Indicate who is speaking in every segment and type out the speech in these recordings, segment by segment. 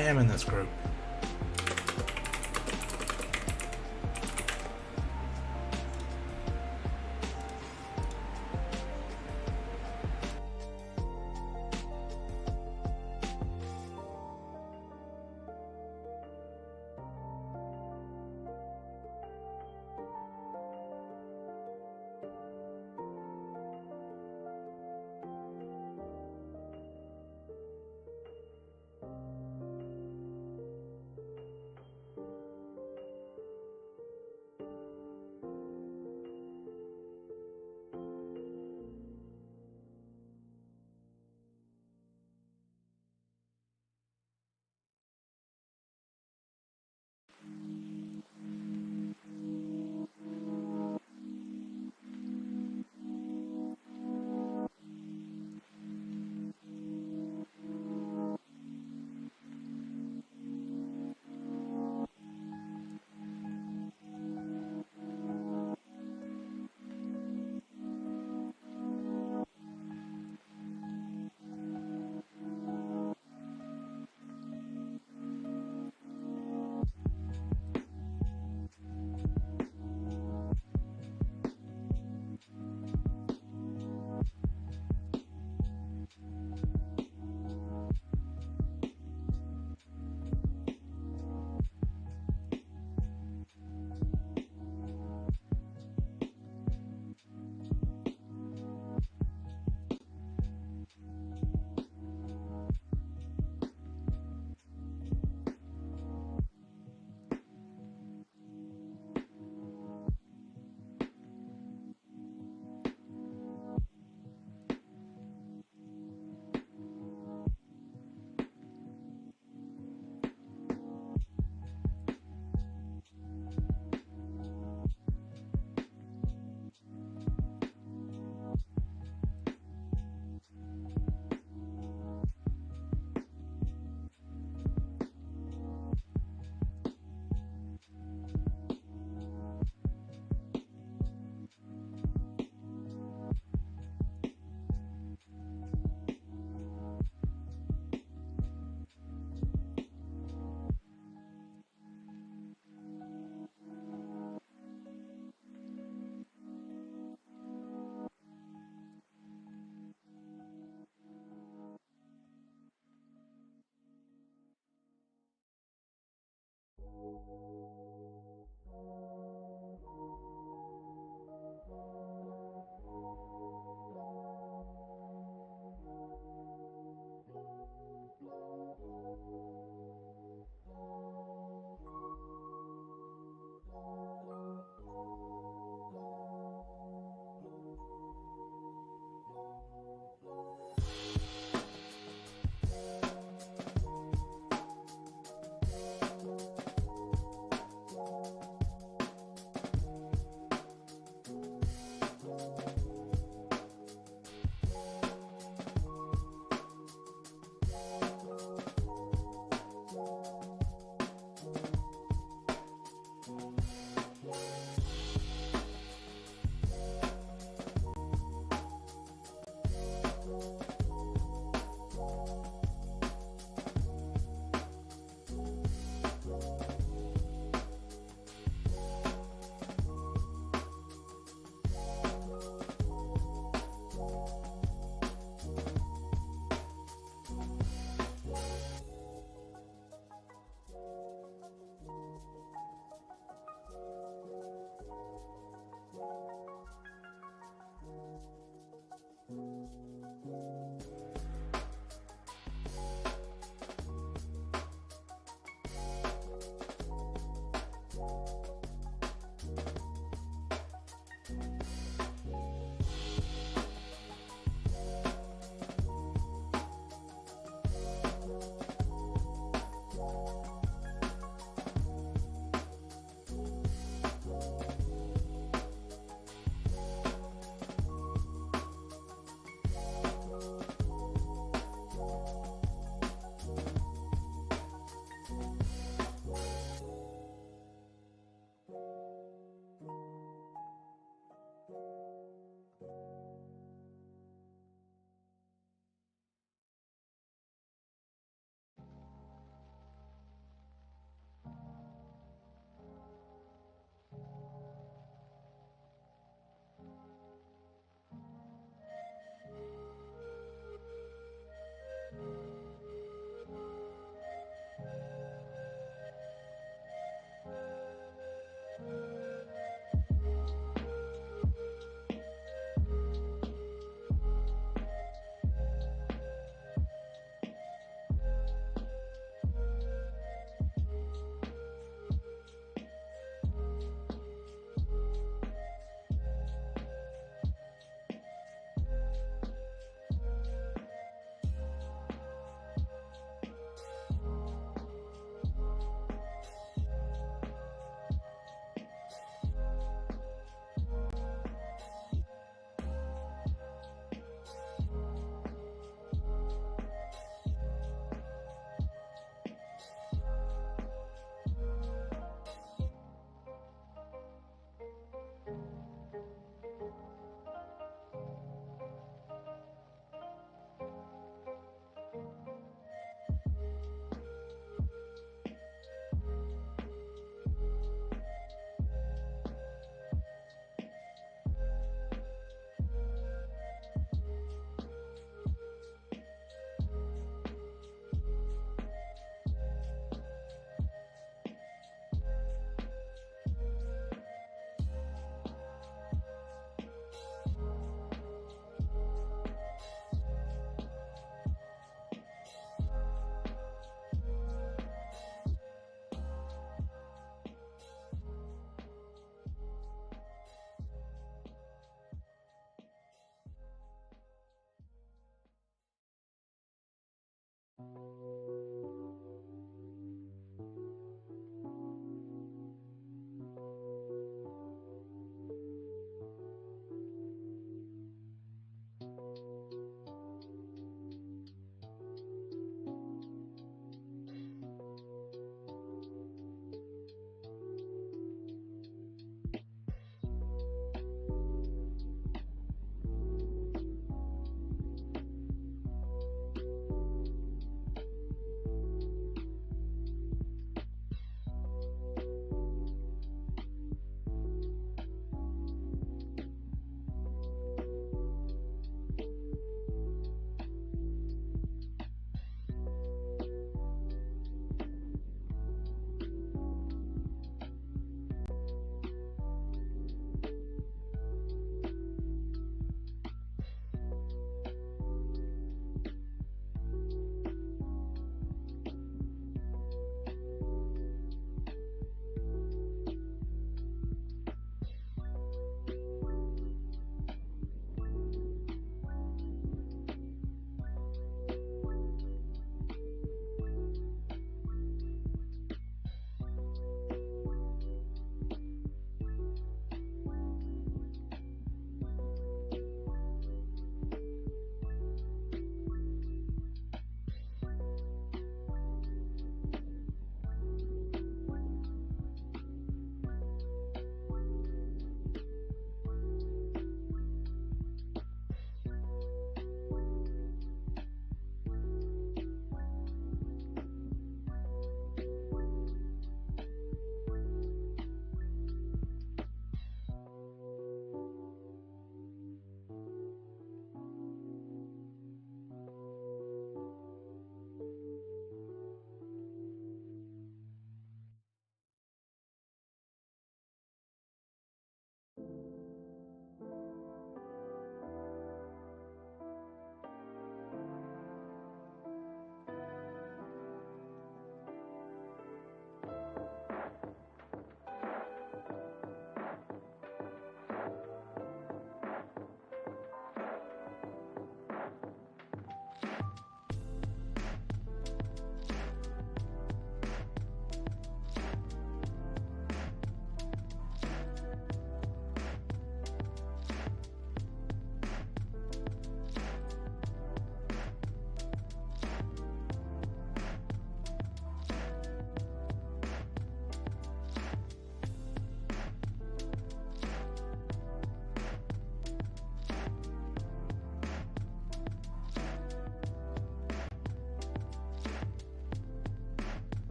Speaker 1: I am in this group.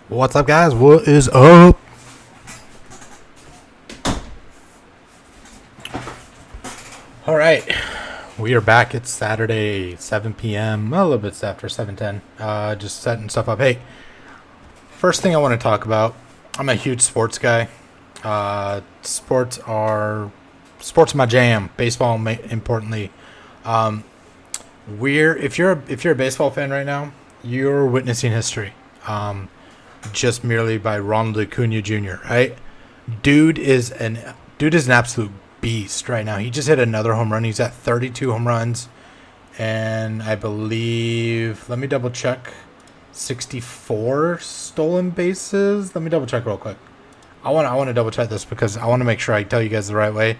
Speaker 1: What's up, guys? What is up? All right, we are back. It's Saturday, 7 p.m. A little bit after 7:10. Just setting stuff up. Hey, first thing I want to talk about. I'm a huge sports guy. Sports my jam. Baseball, importantly. If you're a baseball fan right now, you're witnessing history. Just merely by Ronald Acuna Jr. Right? Dude is an absolute beast right now. He just hit another home run. He's at 32 home runs, and I believe, let me double check, 64 stolen bases. Let me double check real quick. I want to double check this because I want to make sure I tell you guys the right way.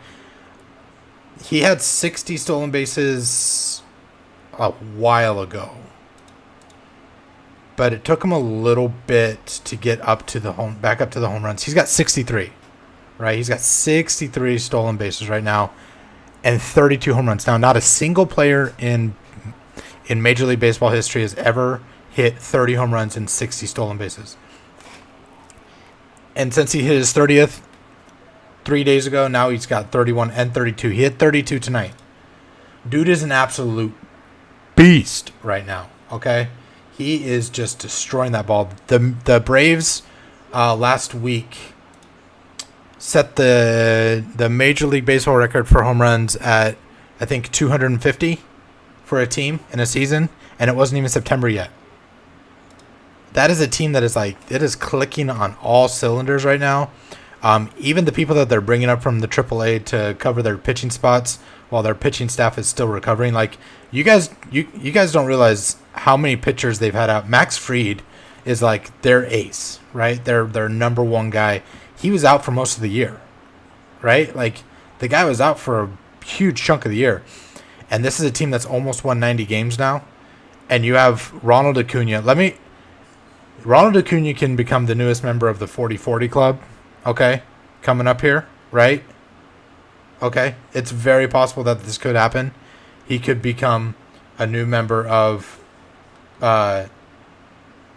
Speaker 1: He had 60 stolen bases a while ago, but it took him a little bit to get back up to the home runs. He's got 63, right? He's got 63 stolen bases right now and 32 home runs. Now, not a single player in Major League Baseball history has ever hit 30 home runs and 60 stolen bases. And since he hit his 30th 3 days ago, now he's got 31 and 32. He hit 32 tonight. Dude is an absolute beast right now, okay? He is just destroying that ball. The Braves last week set the Major League Baseball record for home runs at, I think, 250 for a team in a season, and it wasn't even September yet. That is a team that is it is clicking on all cylinders right now. Even the people that they're bringing up from the AAA to cover their pitching spots while their pitching staff is still recovering. Like, you guys don't realize how many pitchers they've had out. Max Fried is like their ace, right? Their number one guy. He was out for most of the year, right? Like, the guy was out for a huge chunk of the year. And this is a team that's almost won 90 games now. And you have Ronald Acuna. Ronald Acuna can become the newest member of the 40-40 club, okay? Coming up here, right? Okay, it's very possible that this could happen. He could become a new member of the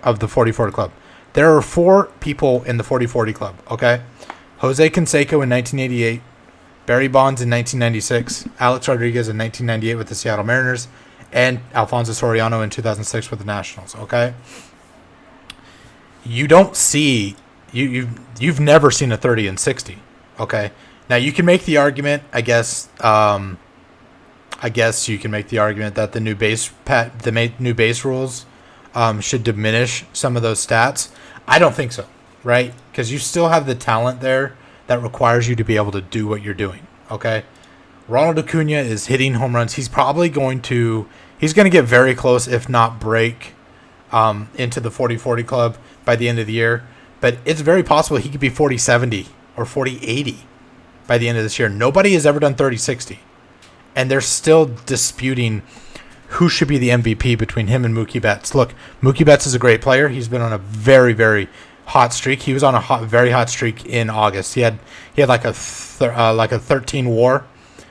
Speaker 1: 40-40 club. There are 4 people in the 40-40 club, okay? Jose Canseco in 1988, Barry Bonds in 1996, Alex Rodriguez in 1998 with the Seattle Mariners, and Alfonso Soriano in 2006 with the Nationals, okay? You don't see... You've never seen a 30 and 60, okay? Now, you can make the argument, I guess you can make the argument that the new base rules should diminish some of those stats. I don't think so, right? Because you still have the talent there that requires you to be able to do what you're doing, okay? Ronald Acuna is hitting home runs. He's going to get very close, if not break, into the 40-40 club by the end of the year. But it's very possible he could be 40-70 or 40-80 by the end of this year. Nobody has ever done 30-60. And they're still disputing who should be the MVP between him and Mookie Betts. Look, Mookie Betts is a great player. He's been on a very, very hot streak. He was on a very hot streak in August. He had like a 13 WAR,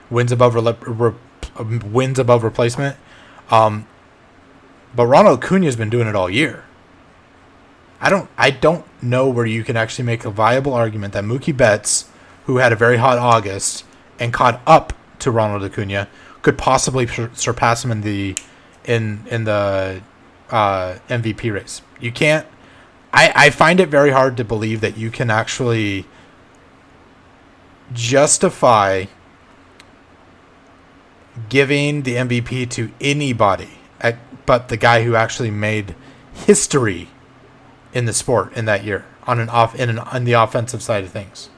Speaker 1: wins above replacement. But Ronald Acuna has been doing it all year. I don't know where you can actually make a viable argument that Mookie Betts, who had a very hot August and caught up to Ronald Acuna, could possibly surpass him in the MVP race. You can't. I find it very hard to believe that you can actually justify giving the MVP to anybody but the guy who actually made history in the sport in that year on the offensive side of things.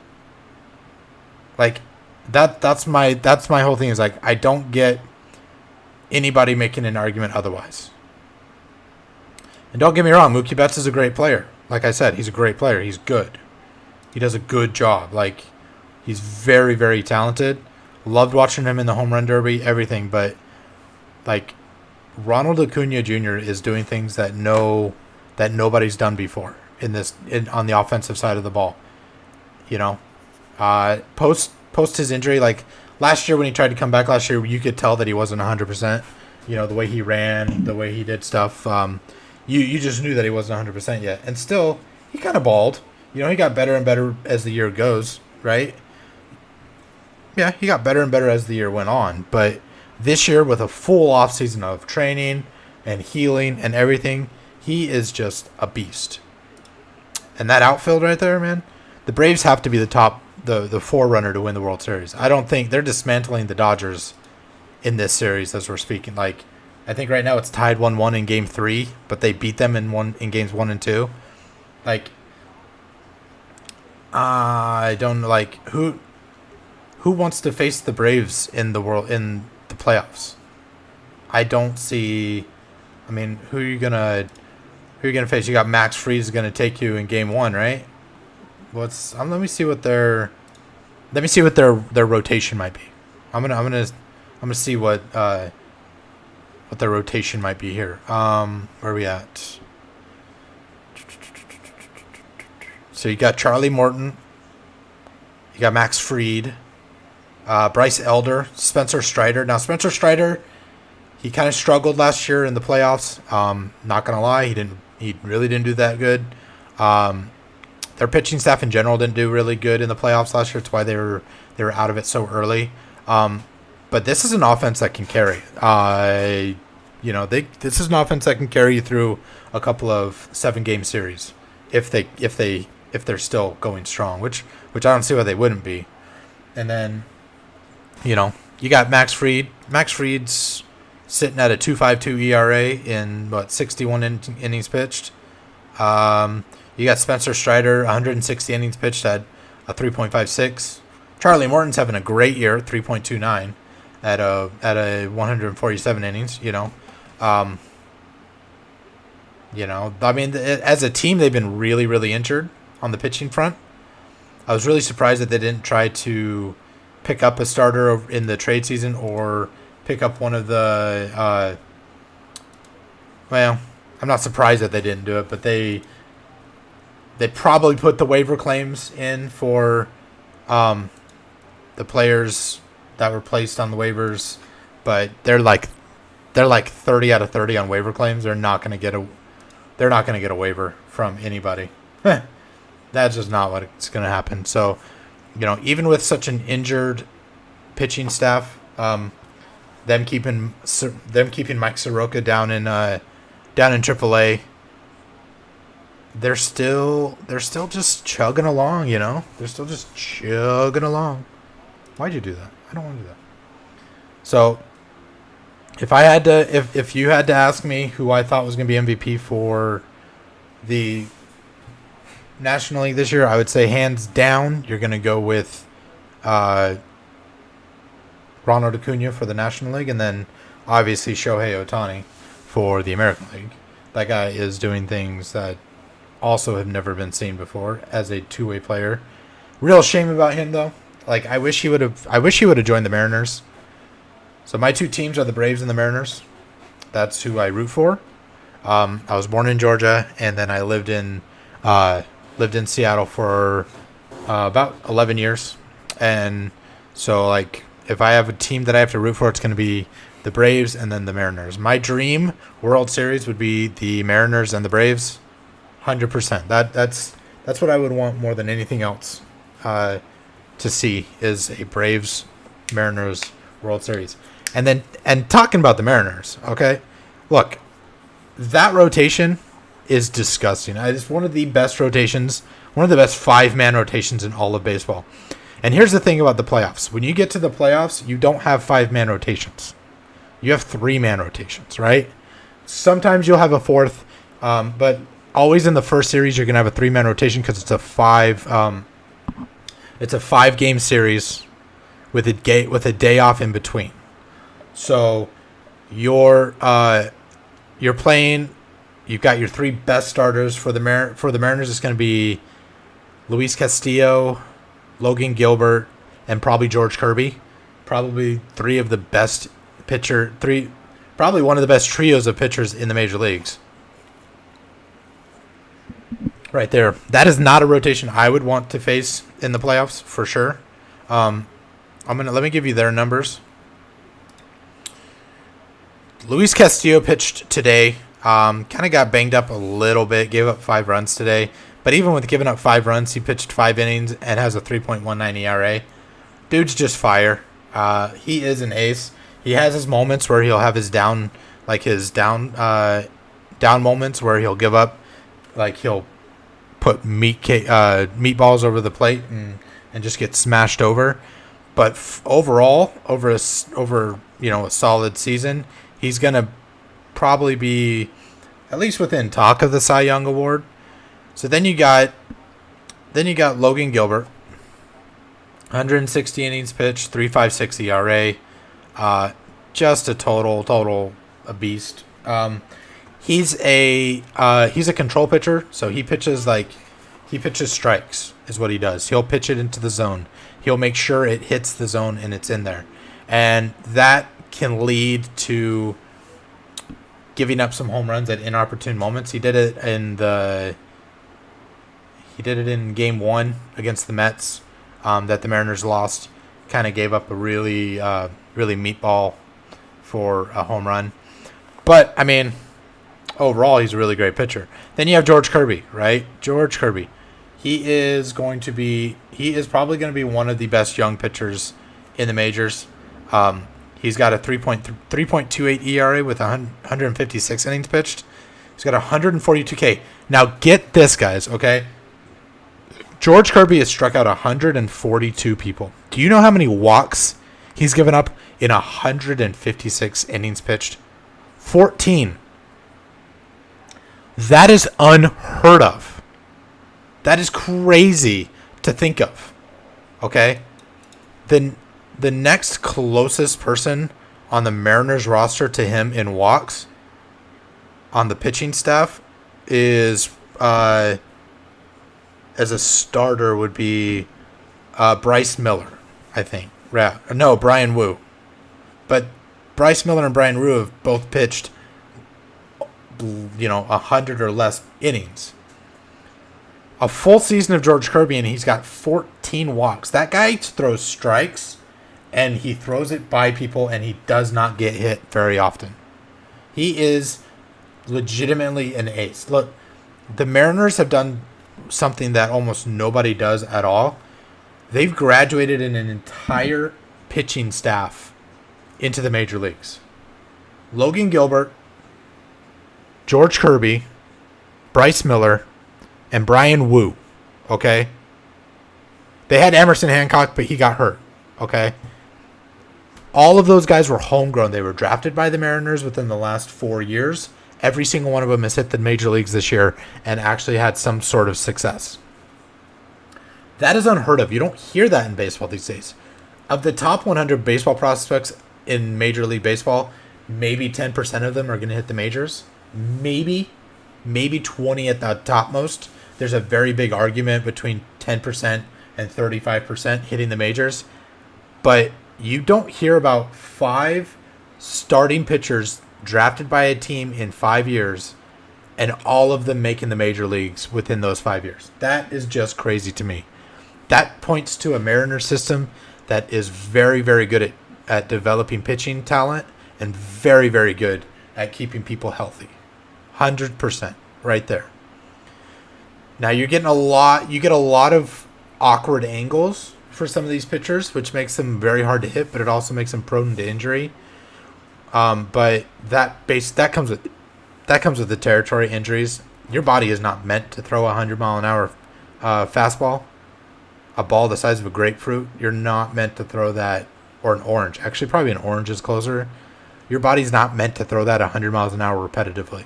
Speaker 1: Like, that's my whole thing, is like, I don't get anybody making an argument otherwise. And don't get me wrong, Mookie Betts is a great player. Like I said, he's a great player. He's good. He does a good job. Like, he's very, very talented. Loved watching him in the home run derby, everything. But, like, Ronald Acuna Jr. is doing things that nobody's done before on the offensive side of the ball. You know, post his injury, like last year when he tried to come back last year, you could tell that he wasn't 100%. You know, the way he ran, the way he did stuff. You just knew that he wasn't 100% yet, and still he kind of balled. You know, he got better and better as the year goes, right? Yeah, he got better and better as the year went on. But this year, with a full offseason of training and healing and everything, he is just a beast. And that outfield right there, man, the Braves have to be the forerunner to win the World Series. I don't think they're dismantling the Dodgers in this series as we're speaking. Like, I think right now it's tied 1-1 in Game 3, but they beat them in games 1 and 2. Like, I don't like who wants to face the Braves in the playoffs. I don't see. I mean, who are you gonna face? You got Max Fried is gonna take you in Game 1, right? Let me see what their rotation might be. I'm gonna see what their rotation might be here. Where are we at? So you got Charlie Morton, you got Max Fried, Bryce Elder, Spencer Strider. Now Spencer Strider, he kind of struggled last year in the playoffs. Not gonna lie, he really didn't do that good. Their pitching staff in general didn't do really good in the playoffs last year. That's why they were out of it so early. But this is an offense that can carry. This is an offense that can carry you through a couple of 7-game series if they're still going strong, which I don't see why they wouldn't be. And then, you got Max Fried. Max Fried's sitting at a 2.52 ERA in 61 innings pitched. You got Spencer Strider, 160 innings pitched at a 3.56. Charlie Morton's having a great year, 3.29 at a 147 innings. I mean, as a team, they've been really, really injured on the pitching front. I was really surprised that they didn't try to pick up a starter in the trade season or pick up one of the. Well, I'm not surprised that they didn't do it, but they probably put the waiver claims in for the players that were placed on the waivers, but they're like 30 out of 30 on waiver claims. They're not going to get a waiver from anybody. That's just not what's going to happen. So, even with such an injured pitching staff, them keeping Mike Soroka down in AAA, they're still just chugging along. They're still just chugging along. Why'd you do that? I don't want to do that. So, if you had to ask me who I thought was going to be MVP for the National League this year, I would say hands down you're going to go with Ronald Acuna for the National League, and then obviously Shohei Ohtani for the American League. That guy is doing things that also have never been seen before as a two-way player. Real shame about him though. Like, I wish he would have joined the Mariners. So my two teams are the Braves and the Mariners. That's who I root for. I was born in Georgia, and then I lived in Seattle for about 11 years. And so, like, if I have a team that I have to root for, it's going to be the Braves and then the Mariners. My dream World Series would be the Mariners and the Braves, 100%. That's what I would want more than anything else to see is a Braves Mariners World Series. And talking about the Mariners, okay? Look, that rotation is disgusting. It's one of the best rotations, one of the best 5-man rotations in all of baseball. And here's the thing about the playoffs. When you get to the playoffs, you don't have 5-man rotations. You have 3-man rotations, right? Sometimes you'll have a fourth, but always in the first series you're going to have a 3-man rotation because it's a 5-game series with a day off in between. So you're playing. You've got your 3 best starters for the Mariners. It's going to be Luis Castillo, Logan Gilbert, and probably George Kirby. Probably 3 of the best probably one of the best trios of pitchers in the major leagues. Right there. That is not a rotation I would want to face in the playoffs for sure. Let me give you their numbers. Luis Castillo pitched today. Kind of got banged up a little bit. Gave up 5 runs today, But even with giving up 5 runs, he pitched 5 innings and has a 3.19 ERA. Dude's just fire. He is an ace. He has his moments where he'll have his down moments where he'll give up, like he'll put meatballs over the plate and just get smashed over. But overall, over a solid season, he's gonna probably be at least within talk of the Cy Young Award. So then you got Logan Gilbert, 160 innings pitched, 3.56 ERA, just a total a beast. He's a control pitcher, so he pitches strikes is what he does. He'll pitch it into the zone. He'll make sure it hits the zone and it's in there, and that can lead to giving up some home runs at inopportune moments. He did it in Game 1 against the Mets, that the Mariners lost. Kind of gave up a really meatball for a home run. But, I mean, overall, he's a really great pitcher. Then you have George Kirby, right? George Kirby. He is probably going to be one of the best young pitchers in the majors. He's got a 3.28 ERA with 156 innings pitched. He's got 142 K. Now get this, guys, okay? George Kirby has struck out 142 people. Do you know how many walks he's given up in 156 innings pitched? 14. That is unheard of. That is crazy to think of. Okay? Then the next closest person on the Mariners roster to him in walks on the pitching staff is as a starter would be Bryce Miller, I think. No, Brian Wu. But Bryce Miller and Brian Wu have both pitched 100 or less innings. A full season of George Kirby, and he's got 14 walks. That guy throws strikes, and he throws it by people, and he does not get hit very often. He is legitimately an ace. Look, the Mariners have done something that almost nobody does at all. They've graduated an entire pitching staff into the major leagues. Logan Gilbert, George Kirby, Bryce Miller, and Brian Wu, okay? They had Emerson Hancock, but he got hurt, okay? All of those guys were homegrown. They were drafted by the Mariners within the last 4 years. Every single one of them has hit the major leagues this year and actually had some sort of success. That is unheard of. You don't hear that in baseball these days. Of the top 100 baseball prospects in Major League Baseball, maybe 10% of them are going to hit the majors. Maybe 20 at the topmost. There's a very big argument between 10% and 35% hitting the majors. But you don't hear about 5 starting pitchers drafted by a team in 5 years and all of them making the major leagues within those 5 years. That is just crazy to me. That points to a Mariner system that is very, very good at developing pitching talent and very, very good at keeping people healthy. 100% right there. Now you get a lot of awkward angles for some of these pitchers, which makes them very hard to hit, but it also makes them prone to injury. But that comes with the territory. Injuries. Your body is not meant to throw a 100-mile-an-hour fastball, a ball the size of a grapefruit. You're not meant to throw that, or an orange. Actually, probably an orange is closer. Your body's not meant to throw that 100 miles an hour repetitively.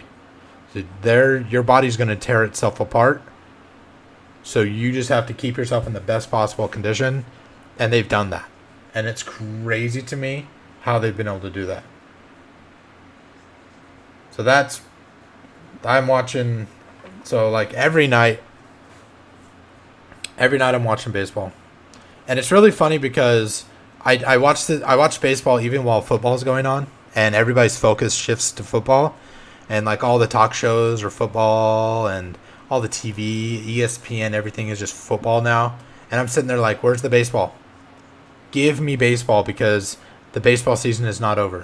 Speaker 1: So your body's going to tear itself apart. So you just have to keep yourself in the best possible condition, and they've done that. And it's crazy to me how they've been able to do that. So I'm watching, so like every night I'm watching baseball. And it's really funny because I watch baseball even while football's going on, and everybody's focus shifts to football, and like all the talk shows are football, and all the TV, ESPN, everything is just football now. And I'm sitting there like, where's the baseball? Give me baseball, because the baseball season is not over.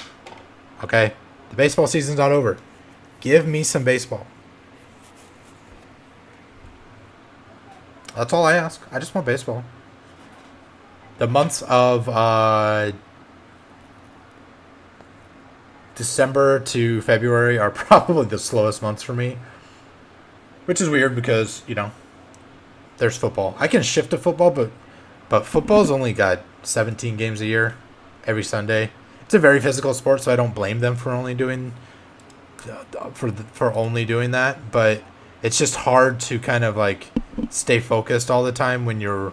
Speaker 1: Okay? The baseball season's not over. Give me some baseball. That's all I ask. I just want baseball. The months of December to February are probably the slowest months for me, which is weird because there's football. I can shift to football, but football's only got 17 games a year, every Sunday. It's a very physical sport, so I don't blame them for only doing that. But it's just hard to kind of like stay focused all the time when you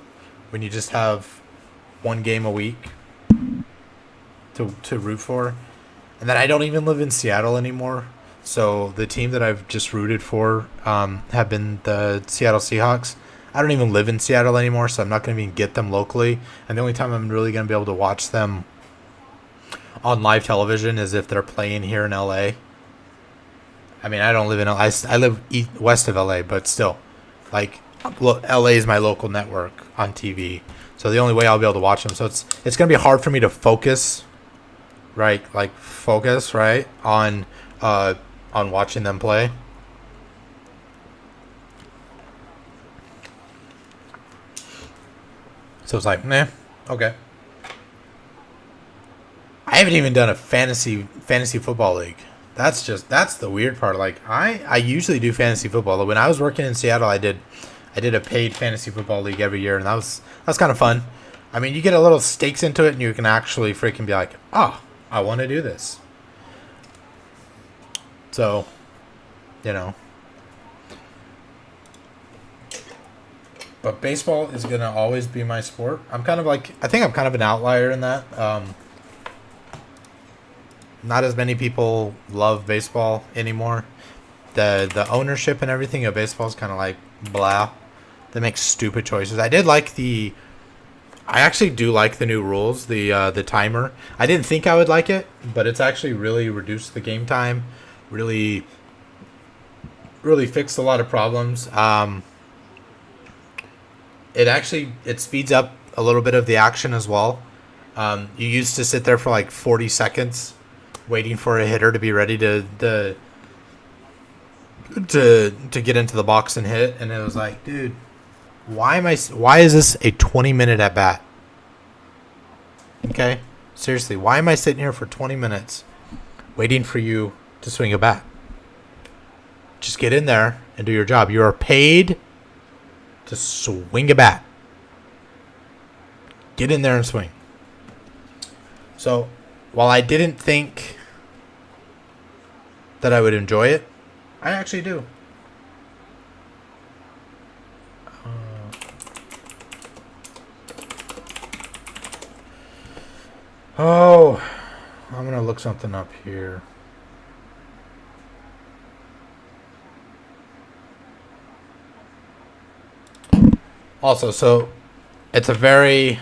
Speaker 1: just have one game a week to root for. And then I don't even live in Seattle anymore. So the team that I've just rooted for have been the Seattle Seahawks. I don't even live in Seattle anymore, so I'm not going to even get them locally. And the only time I'm really going to be able to watch them on live television is if they're playing here in LA. I mean, I don't live in LA. I live west of LA, but still. Like, LA is my local network on TV. So the only way I'll be able to watch them. So it's going to be hard for me to focus, right? Like, right? On watching them play. So it's like, meh, okay. I haven't even done a fantasy football league. That's the weird part. Like, I usually do fantasy football. When I was working in Seattle, I did a paid fantasy football league every year, and that was kind of fun. I mean, you get a little stakes into it, and you can actually freaking be like, oh, I want to do this. So, But baseball is going to always be my sport. I think I'm kind of an outlier in that. Not as many people love baseball anymore. The ownership and everything of baseball is kind of like blah. They make stupid choices. I actually do like the new rules, the timer. I didn't think I would like it, but it's actually really reduced the game time. Really fixed a lot of problems. It speeds up a little bit of the action as well. You used to sit there for like 40 seconds waiting for a hitter to be ready to get into the box and hit, and it was like, dude, why is this a 20-minute at bat? Okay? Seriously, why am I sitting here for 20 minutes waiting for you to swing a bat? Just get in there and do your job. You are paid to swing a bat. Get in there and swing. So, while I didn't think that I would enjoy it, I actually do. I'm going to look something up here. Also, so it's a very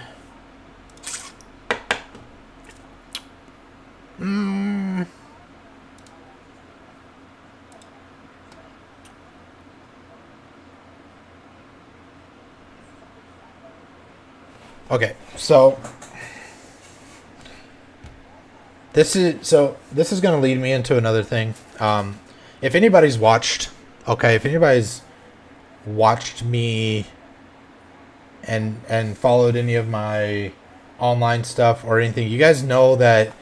Speaker 1: okay, so this is going to lead me into another thing. If anybody's watched me and followed any of my online stuff or anything, you guys know that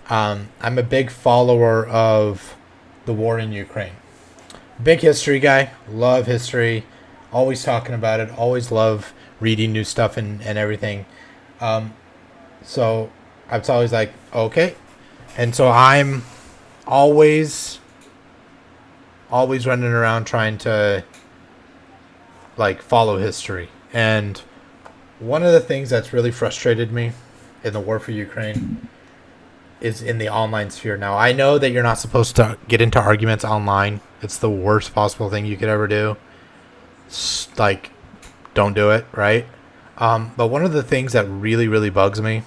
Speaker 1: I'm a big follower of the war in Ukraine. Big history guy, love history, always talking about it, always love reading new stuff and everything. So I was always like, okay. And so I'm always running around trying to like follow history. And one of the things that's really frustrated me in the war for Ukraine is in the online sphere. Now, I know that you're not supposed to get into arguments online. It's the worst possible thing you could ever do. Like, don't do it, right? But one of the things that really, really bugs me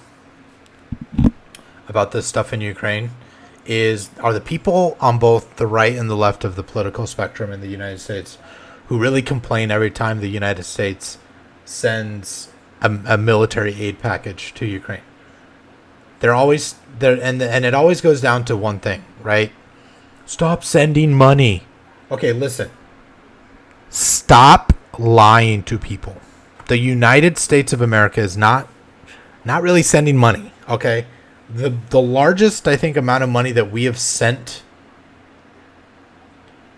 Speaker 1: about this stuff in Ukraine are the people on both the right and the left of the political spectrum in the United States who really complain every time the United States sends a military aid package to Ukraine. They're always there, and it always goes down to one thing, right? Stop sending money. Okay, listen. Stop lying to people. the United States of America is not really sending money. Okay, the largest, I think, amount of money that we have sent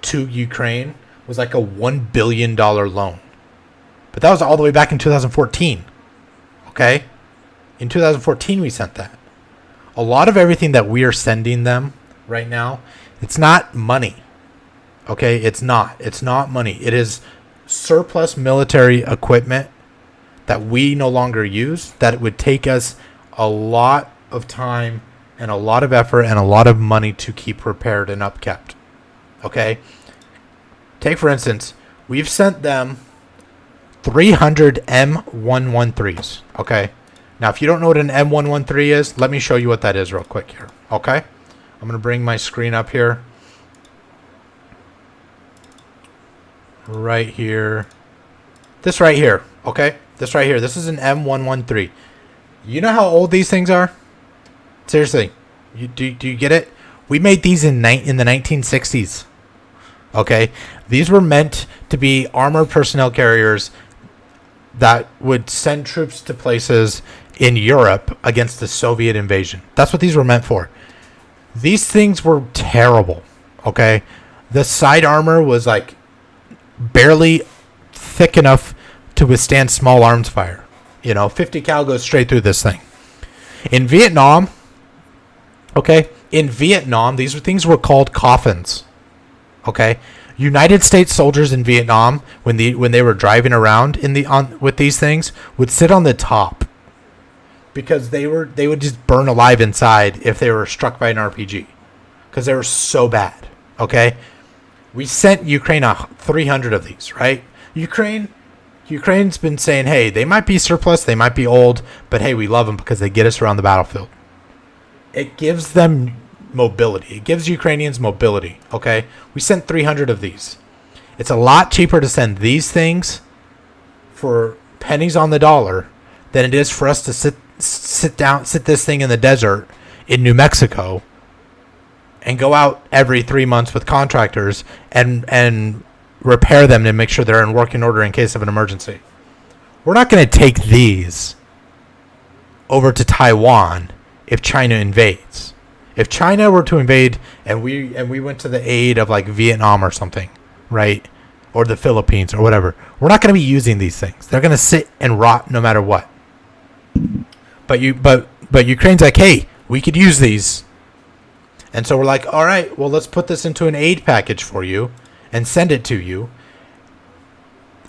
Speaker 1: to Ukraine was like a $1 billion loan, but that was all the way back in 2014. Okay, in 2014 we sent that. A lot of everything that we are sending them right now, it's not money. Okay, it's not money. It is surplus military equipment that we no longer use, that it would take us a lot of time and a lot of effort and a lot of money to keep repaired and upkept. Okay? Take, for instance, we've sent them 300 M113s. Okay? Now, if you don't know what an M113 is, let me show you what that is real quick here. Okay? I'm going to bring my screen up here. Right here. This right here. Okay? This right here. This is an M113. You know how old these things are? Seriously. Do you get it? We made these in the 1960s. Okay? These were meant to be armored personnel carriers that would send troops to places in Europe against the Soviet invasion. That's what these were meant for. These things were terrible. Okay? The side armor was like barely thick enough to withstand small arms fire. 50 cal goes straight through this thing. In Vietnam, these things were called coffins. Okay, United States soldiers in Vietnam, when they were driving around with these things, would sit on the top because they would just burn alive inside if they were struck by an RPG, because they were so bad. Okay, we sent Ukraine 300 of these. Right, Ukraine's been saying, hey, they might be surplus, they might be old, but hey, we love them because they get us around the battlefield. It gives them mobility. It gives Ukrainians mobility, okay? We sent 300 of these. It's a lot cheaper to send these things for pennies on the dollar than it is for us to sit this thing in the desert in New Mexico and go out every 3 months with contractors and repair them to make sure they're in working order in case of an emergency. We're not going to take these over to Taiwan if China invades. If China were to invade and we went to the aid of like Vietnam or something, right? Or the Philippines or whatever, we're not going to be using these things. They're going to sit and rot no matter what. But Ukraine's like, hey, we could use these. And so we're like, all right, well, let's put this into an aid package for you and send it to you.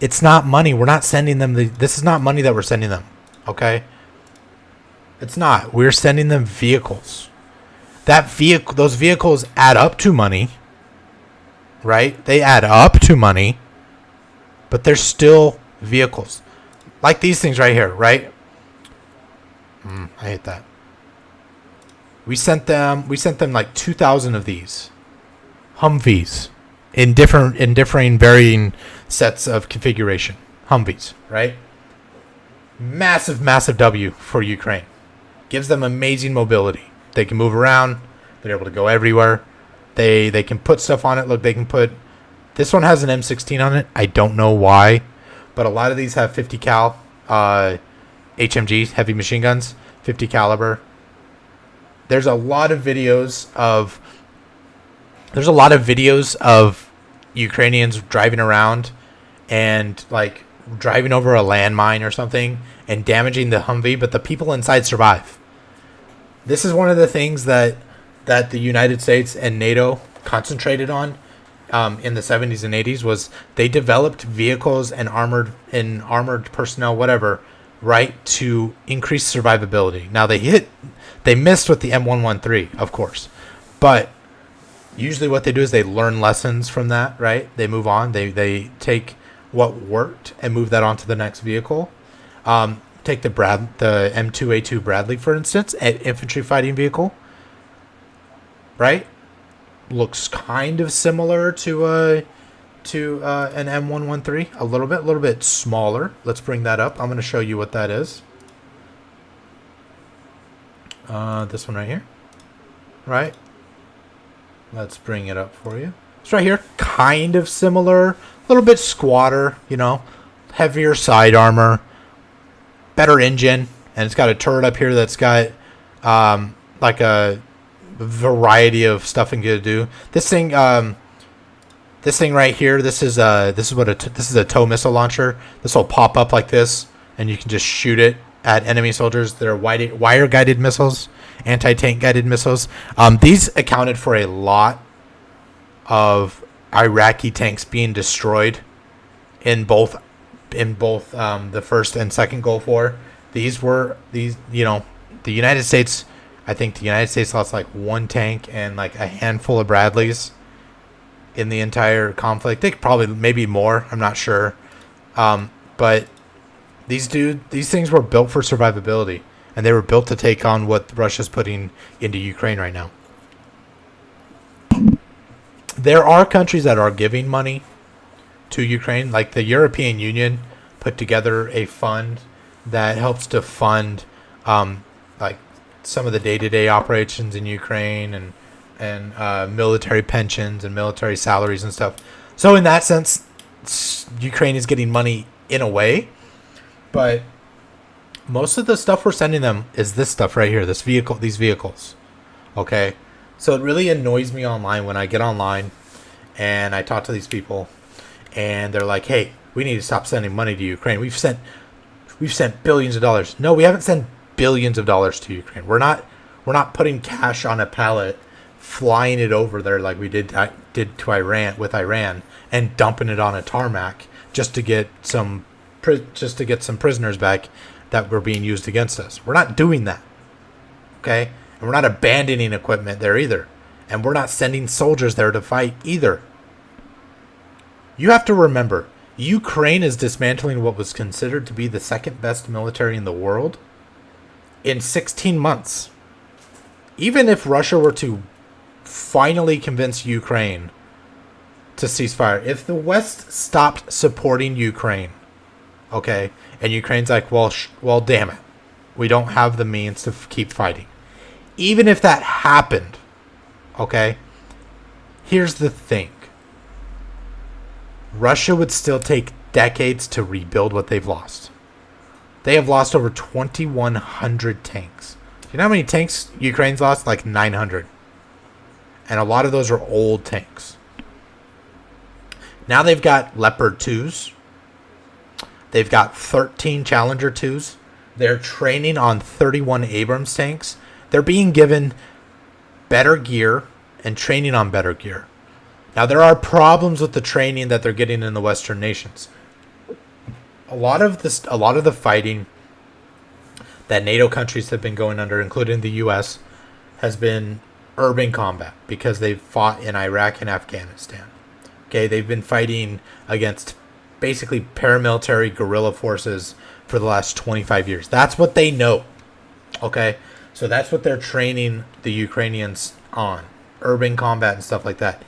Speaker 1: It's not money. We're not sending them. This is not money that we're sending them. Okay? It's not. We're sending them vehicles. Those vehicles add up to money. Right? They add up to money. But they're still vehicles. Like these things right here, right? I hate that. We sent them like 2,000 of these Humvees in differing varying sets of configuration. Humvees, right? Massive W for Ukraine. Gives them amazing mobility. They can move around. They're able to go everywhere. They can put stuff on it. Look, they can put... This one has an M16 on it. I don't know why. But a lot of these have 50 cal HMGs, heavy machine guns, 50 caliber. There's a lot of videos of Ukrainians driving around and like driving over a landmine or something and damaging the Humvee, but the people inside survive. This is one of the things that the United States and NATO concentrated on in the 70s and 80s was they developed vehicles and armored personnel, whatever, right, to increase survivability. Now they missed with the M113, of course, but usually what they do is they learn lessons from that, right? They move on. They take what worked and move that on to the next vehicle. Take the M2A2 Bradley, for instance, an infantry fighting vehicle, right? Looks kind of similar to an M113, a little bit smaller. Let's bring that up. I'm going to show you what that is. This one right here, right? Let's bring it up for you. It's right here, kind of similar, a little bit squatter, heavier side armor, better engine, and it's got a turret up here that's got like a variety of stuff it can do. This thing right here, this is a tow missile launcher. This will pop up like this, and you can just shoot it at enemy soldiers. They're wire guided missiles, anti-tank guided missiles. These accounted for a lot of Iraqi tanks being destroyed in both the first and second Gulf War. The United States, I think the United States lost like one tank and like a handful of Bradleys in the entire conflict. They probably maybe more, I'm not sure. But these things were built for survivability, and they were built to take on what Russia's putting into Ukraine right now. There are countries that are giving money to Ukraine, like the European Union put together a fund that helps to fund like some of the day-to-day operations in Ukraine and military pensions and military salaries and stuff. So in that sense, Ukraine is getting money in a way, but most of the stuff we're sending them is this stuff right here, these vehicles. Okay, so it really annoys me online when I get online and I talk to these people, and they're like, "Hey, we need to stop sending money to Ukraine. We've sent billions of dollars." No, we haven't sent billions of dollars to Ukraine. We're not putting cash on a pallet, flying it over there like we did to Iran, and dumping it on a tarmac just to get some prisoners back that were being used against us. We're not doing that. Okay? And we're not abandoning equipment there either. And we're not sending soldiers there to fight either. You have to remember, Ukraine is dismantling what was considered to be the second best military in the world in 16 months. Even if Russia were to finally convince Ukraine to cease fire, if the West stopped supporting Ukraine, okay, and Ukraine's like, well, damn it, we don't have the means to keep fighting. Even if that happened, okay, here's the thing. Russia would still take decades to rebuild what they've lost. They have lost over 2,100 tanks. Do you know how many tanks Ukraine's lost? Like 900. And a lot of those are old tanks. Now they've got Leopard 2s. They've got 13 Challenger 2s. They're training on 31 Abrams tanks. They're being given better gear and training on better gear. Now, there are problems with the training that they're getting in the Western nations. A lot of the fighting that NATO countries have been going under, including the U.S., has been urban combat because they've fought in Iraq and Afghanistan. Okay, they've been fighting against basically paramilitary guerrilla forces for the last 25 years. That's what they know. Okay, so that's what they're training the Ukrainians on, urban combat and stuff like that.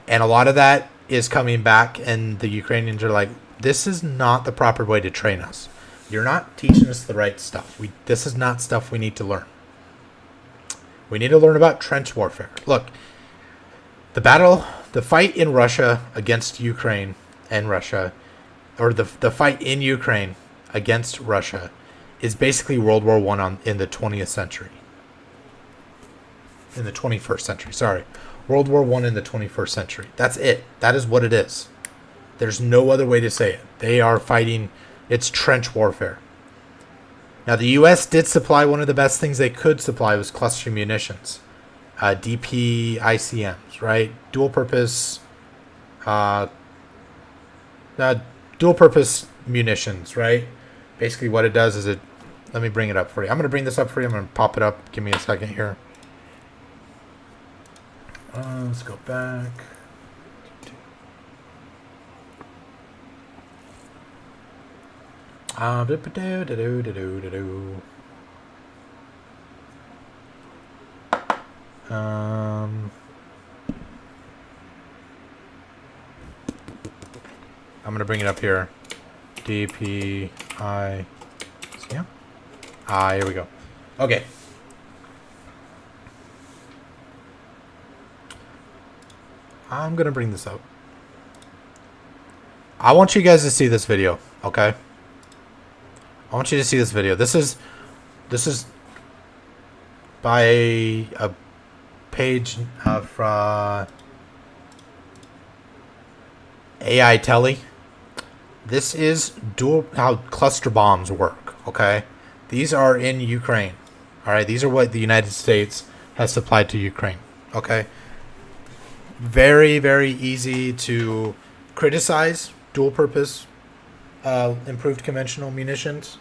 Speaker 1: And a lot of that is coming back, and the Ukrainians are like, this is not the proper way to train us. You're not teaching us the right stuff. This is not stuff we need to learn. We need to learn about trench warfare. Look, the fight in Russia against Ukraine and Russia, or the fight in Ukraine against Russia, is basically World War I in the 20th century. In the 21st century, sorry. World War I in the 21st century. That's it. That is what it is. There's no other way to say it. They are fighting. It's trench warfare. Now, the U.S. did supply one of the best things they could supply was cluster munitions. DPICMs, right? Dual purpose munitions, right? Basically what it does is let me bring it up for you. I'm going to bring this up for you. I'm going to pop it up. Give me a second here. Let's go back. I'm going to bring it up here. DPI. Yeah. Here we go. Okay. I'm going to bring this up. I want you guys to see this video, okay? I want you to see this video. This is by a page from AI Telly. This is how cluster bombs work. Okay, these are in Ukraine. All right, these are what the United States has supplied to Ukraine. Okay, very, very easy to criticize. Dual purpose, improved conventional munitions.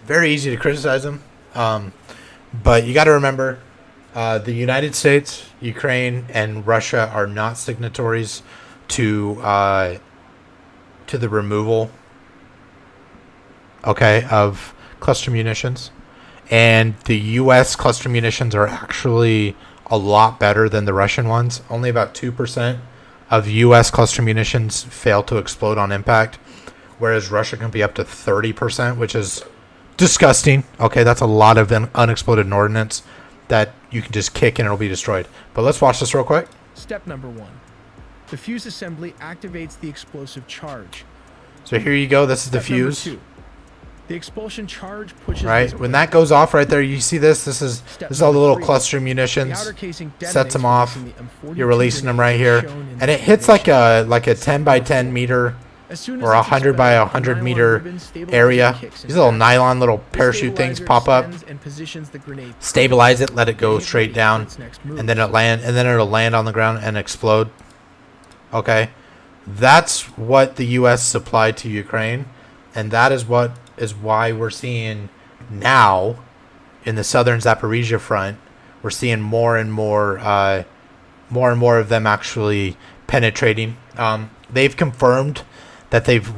Speaker 1: Very easy to criticize them, but you got to remember, the United States, Ukraine, and Russia are not signatories to the removal, okay, of cluster munitions, and the U.S. cluster munitions are actually a lot better than the Russian ones. Only about 2% of U.S. cluster munitions fail to explode on impact, whereas Russia can be up to 30%, which is disgusting. Okay, that's a lot of unexploded ordnance that you can just kick and it'll be destroyed. But let's watch this real quick.
Speaker 2: Step number 1. The fuse assembly activates the explosive charge.
Speaker 1: So here you go. This is the
Speaker 2: Step number
Speaker 1: fuse.
Speaker 2: 2. The expulsion charge pushes
Speaker 1: Right, when that goes off right there, you see this. This is all the little cluster munitions. Sets them off. You're releasing them right here, and it hits like a 10 by 10 meter or 100 by 100 meter area. These little nylon little parachute things pop up, stabilize it, let it go straight down, and then it'll land on the ground and explode. Okay, that's what the U.S. supplied to Ukraine, and that is why we're seeing now in the southern Zaporizhia front, we're seeing more and more of them actually penetrating. They've confirmed that they've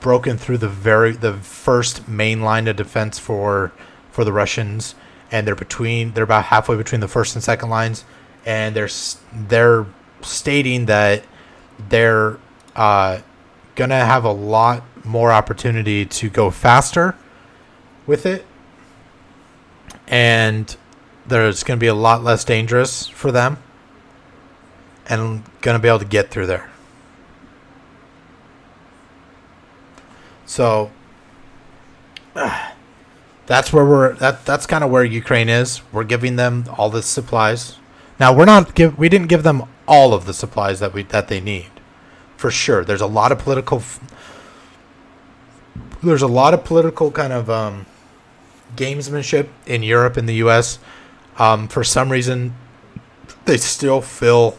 Speaker 1: broken through the first main line of defense for the Russians, and they're about halfway between the first and second lines, and they're stating that they're gonna have a lot more opportunity to go faster with it, and there's gonna be a lot less dangerous for them, and gonna be able to get through there. So that's where that's kind of where Ukraine is. We're giving them all the supplies. Now we didn't give them all of the supplies that they need. For sure. There's a lot of political kind of gamesmanship in Europe and the US. For some reason they still feel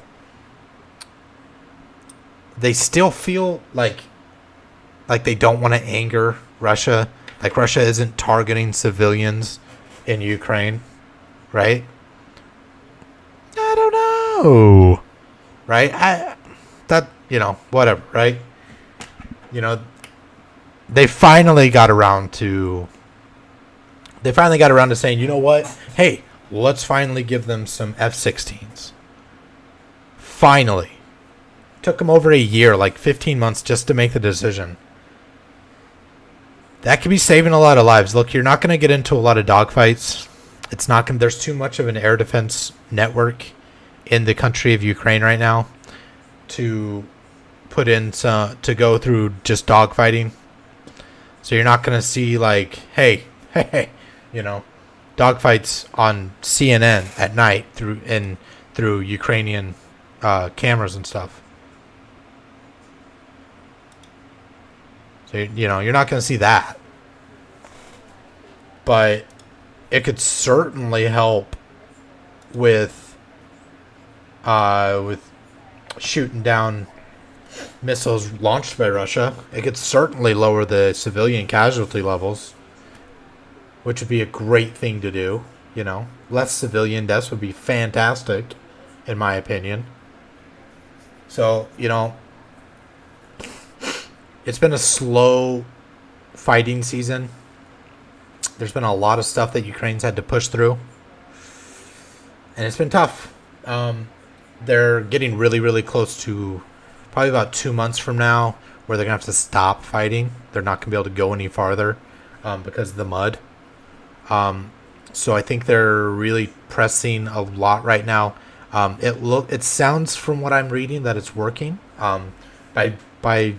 Speaker 1: like they don't want to anger Russia. Like Russia isn't targeting civilians in Ukraine, right? I don't know. Right? Whatever, right? They finally got around to saying, you know what? Hey, let's finally give them some F-16s. Finally. Took them over a year, like 15 months, just to make the decision. That could be saving a lot of lives. Look, you're not going to get into a lot of dogfights. There's too much of an air defense network in the country of Ukraine right now to go through just dogfighting. So you're not going to see like, hey, dogfights on CNN at night through Ukrainian cameras and stuff. So you're not going to see that, but it could certainly help with shooting down missiles launched by Russia. It could certainly lower the civilian casualty levels, which would be a great thing to do. Less civilian deaths would be fantastic, in my opinion. So it's been a slow fighting season. There's been a lot of stuff that Ukraine's had to push through, and it's been tough. They're getting really, really close to probably about 2 months from now where they're going to have to stop fighting. They're not going to be able to go any farther because of the mud. So I think they're really pressing a lot right now It sounds from what I'm reading that it's working. By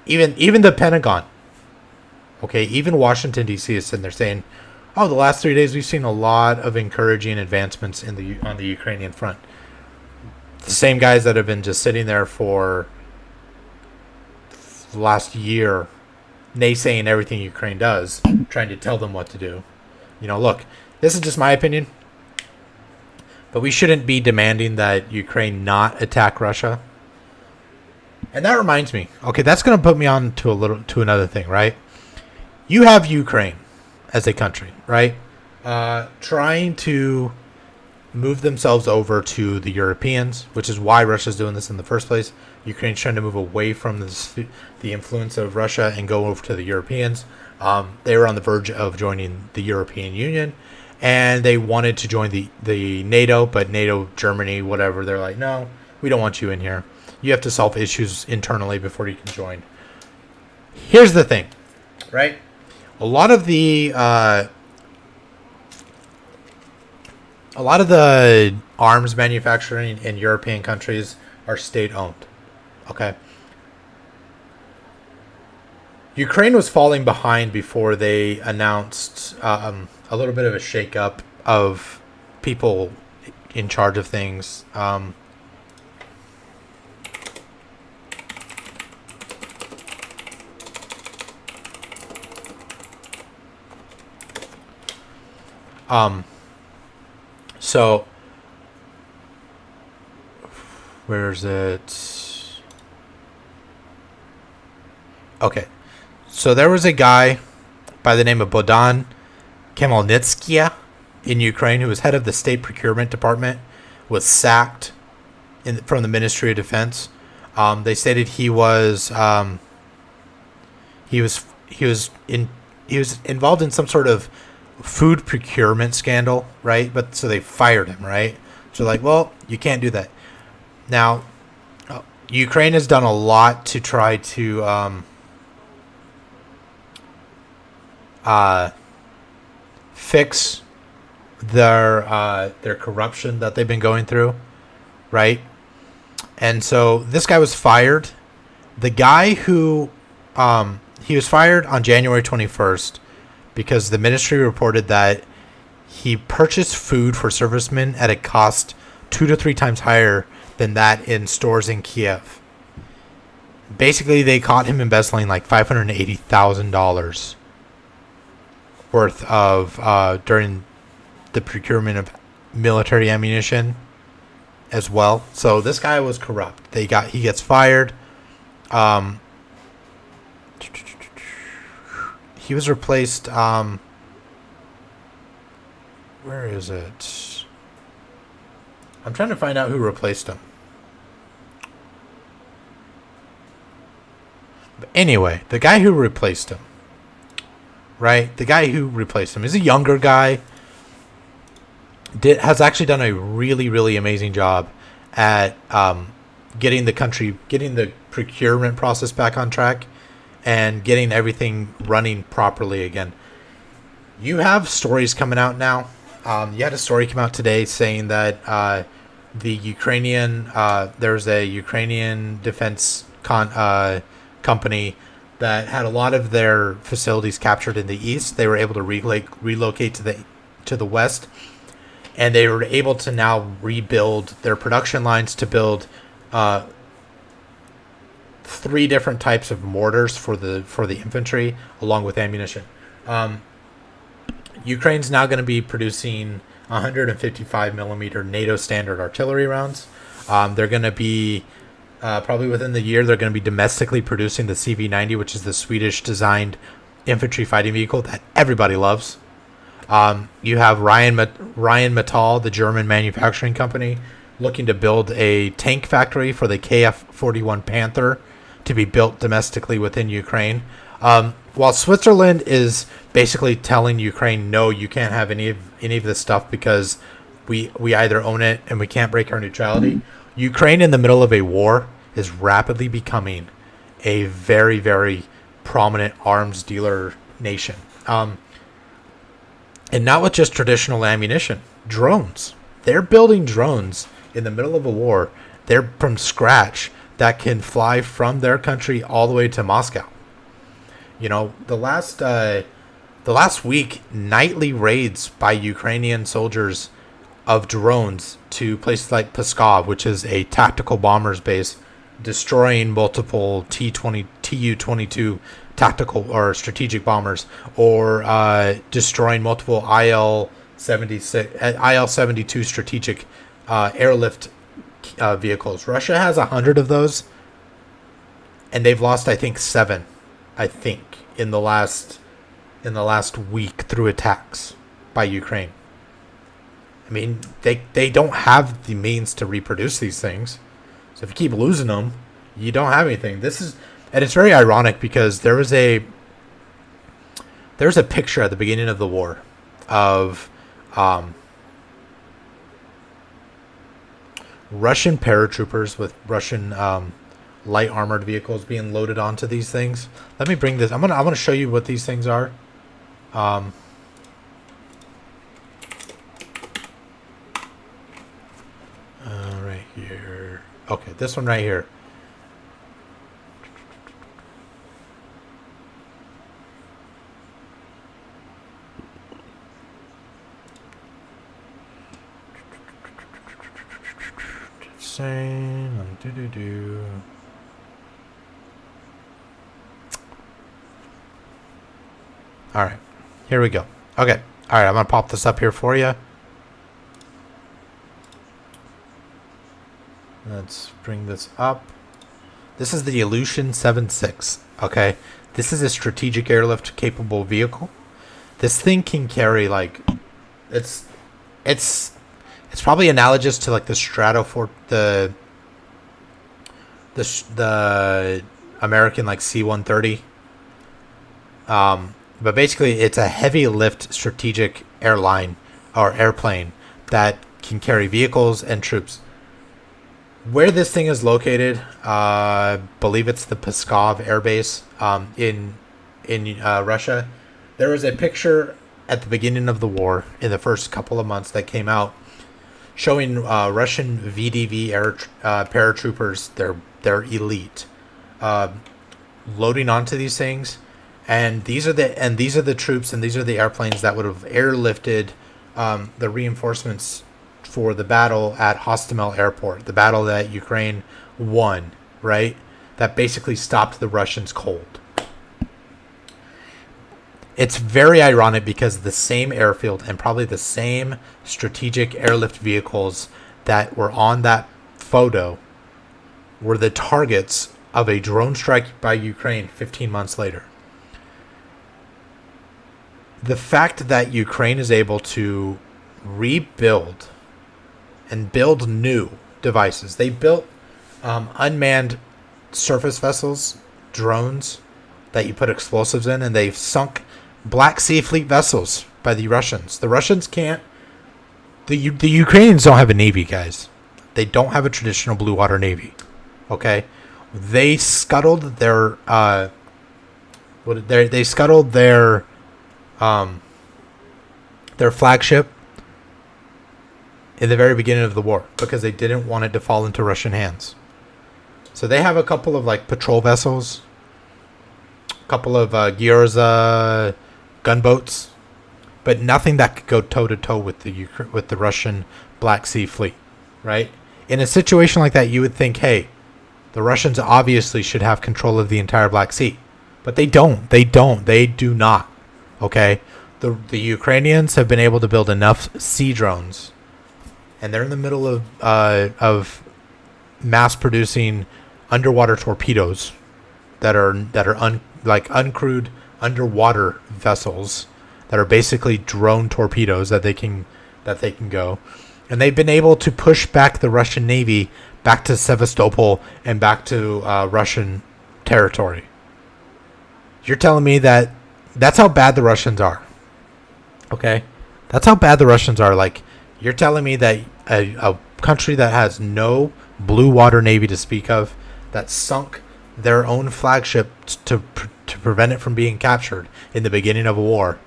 Speaker 1: even the Pentagon, okay, even Washington D.C. is sitting there saying, "Oh, the last 3 days we've seen a lot of encouraging advancements on the Ukrainian front." The same guys that have been just sitting there for the last year, naysaying everything Ukraine does, trying to tell them what to do. Look, this is just my opinion, but we shouldn't be demanding that Ukraine not attack Russia. And that reminds me, okay, that's going to put me on to another thing, right? You have Ukraine as a country, right? Trying to move themselves over to the Europeans, which is why Russia's doing this in the first place. Ukraine's trying to move away from the influence of Russia and go over to the Europeans. They were on the verge of joining the European Union, and they wanted to join the NATO, but NATO, Germany, whatever, they're like, no, we don't want you in here. You have to solve issues internally before you can join. Here's the thing, right? A lot of the arms manufacturing in European countries are state-owned. Okay. Ukraine was falling behind before they announced a little bit of a shake-up of people in charge of things. So where's it? Okay. So there was a guy by the name of Bohdan Khmelnytsky in Ukraine who was head of the state procurement department, was sacked from the Ministry of Defense. They stated he was involved in some sort of food procurement scandal, right? But so they fired him, right? So like, well, you can't do that. Now, Ukraine has done a lot to try to fix their corruption that they've been going through, right? And so this guy was fired. The guy who he was fired on January 21st because the ministry reported that he purchased food for servicemen at a cost 2 to 3 times higher than that in stores in Kiev. Basically, they caught him embezzling like $580,000 worth of during the procurement of military ammunition as well. So this guy was corrupt. He gets fired. He was replaced. Where is it? I'm trying to find out who replaced him. But anyway, the guy who replaced him, right? The guy who replaced him is a younger guy. Has actually done a really, really amazing job at getting the procurement process back on track and getting everything running properly again. You have stories coming out now. You had a story come out today saying that there's a Ukrainian defense company that had a lot of their facilities captured in the east. They were able to relocate to the west, and they were able to now rebuild their production lines to build 3 different types of mortars for the infantry, along with ammunition. Ukraine's now going to be producing 155 millimeter NATO standard artillery rounds. They're going to be probably within the year. They're going to be domestically producing the CV-90, which is the Swedish-designed infantry fighting vehicle that everybody loves. You have Rheinmetall, the German manufacturing company, looking to build a tank factory for the KF-41 Panther to be built domestically within Ukraine. While Switzerland is basically telling Ukraine, no, you can't have any of this stuff because we either own it and we can't break our neutrality. Ukraine, in the middle of a war, is rapidly becoming a very, very prominent arms dealer nation. And not with just traditional ammunition, drones. they're building drones in the middle of a war. They're from scratch that can fly from their country all the way to Moscow. You know, the last week, nightly raids by Ukrainian soldiers of drones to places like Pskov, which is a tactical bombers base, destroying multiple Tu-22 tactical or strategic bombers, or destroying multiple IL-72 strategic airlift vehicles. Russia has 100 of those, and they've lost, I think, 7. I think in the last week through attacks by Ukraine. I mean, they don't have the means to reproduce these things. So if you keep losing them, you don't have anything. And it's very ironic because there was a picture at the beginning of the war of Russian paratroopers with Russian light armored vehicles being loaded onto these things. Let me bring this. I'm gonna show you what these things are. Right here. Okay, this one right here. Insane. All right, here we go. Okay, all right, I'm gonna pop this up here for you. Let's bring this up. This is the Ilyushin 7.6. Okay, this is a strategic airlift capable vehicle. This thing can carry like, it's probably analogous to like the Stratofort, the American like C-130. But basically, it's a heavy lift strategic airline or airplane that can carry vehicles and troops. Where this thing is located, I believe it's the Pskov Air Base in Russia. There was a picture at the beginning of the war in the first couple of months that came out showing Russian VDV paratroopers, they're elite, loading onto these things. And these are the troops and these are the airplanes that would have airlifted the reinforcements for the battle at Hostomel Airport, the battle that Ukraine won, right? That basically stopped the Russians cold. It's very ironic because the same airfield and probably the same strategic airlift vehicles that were on that photo were the targets of a drone strike by Ukraine 15 months later. The fact that Ukraine is able to rebuild and build new devices. They built unmanned surface vessels, drones that you put explosives in, and they've sunk Black Sea Fleet vessels by the Russians. The Russians can't. The Ukrainians don't have a navy, guys. They don't have a traditional blue water navy. Okay, they scuttled their their flagship in the very beginning of the war because they didn't want it to fall into Russian hands. So they have a couple of like patrol vessels, a couple of Gyorza gunboats, but nothing that could go toe to toe with the Russian Black Sea Fleet, right? In a situation like that, you would think, hey, the Russians obviously should have control of the entire Black Sea, but they don't. They do not. Okay, the Ukrainians have been able to build enough sea drones, and they're in the middle of mass producing underwater torpedoes that are uncrewed underwater vessels that are basically drone torpedoes that they can go, and they've been able to push back the Russian Navy back to Sevastopol and back to Russian territory. You're telling me that that's how bad the Russians are? Okay, that's how bad the Russians are. Like, you're telling me that a country that has no blue water navy to speak of, that sunk their own flagship to prevent it from being captured in the beginning of a war,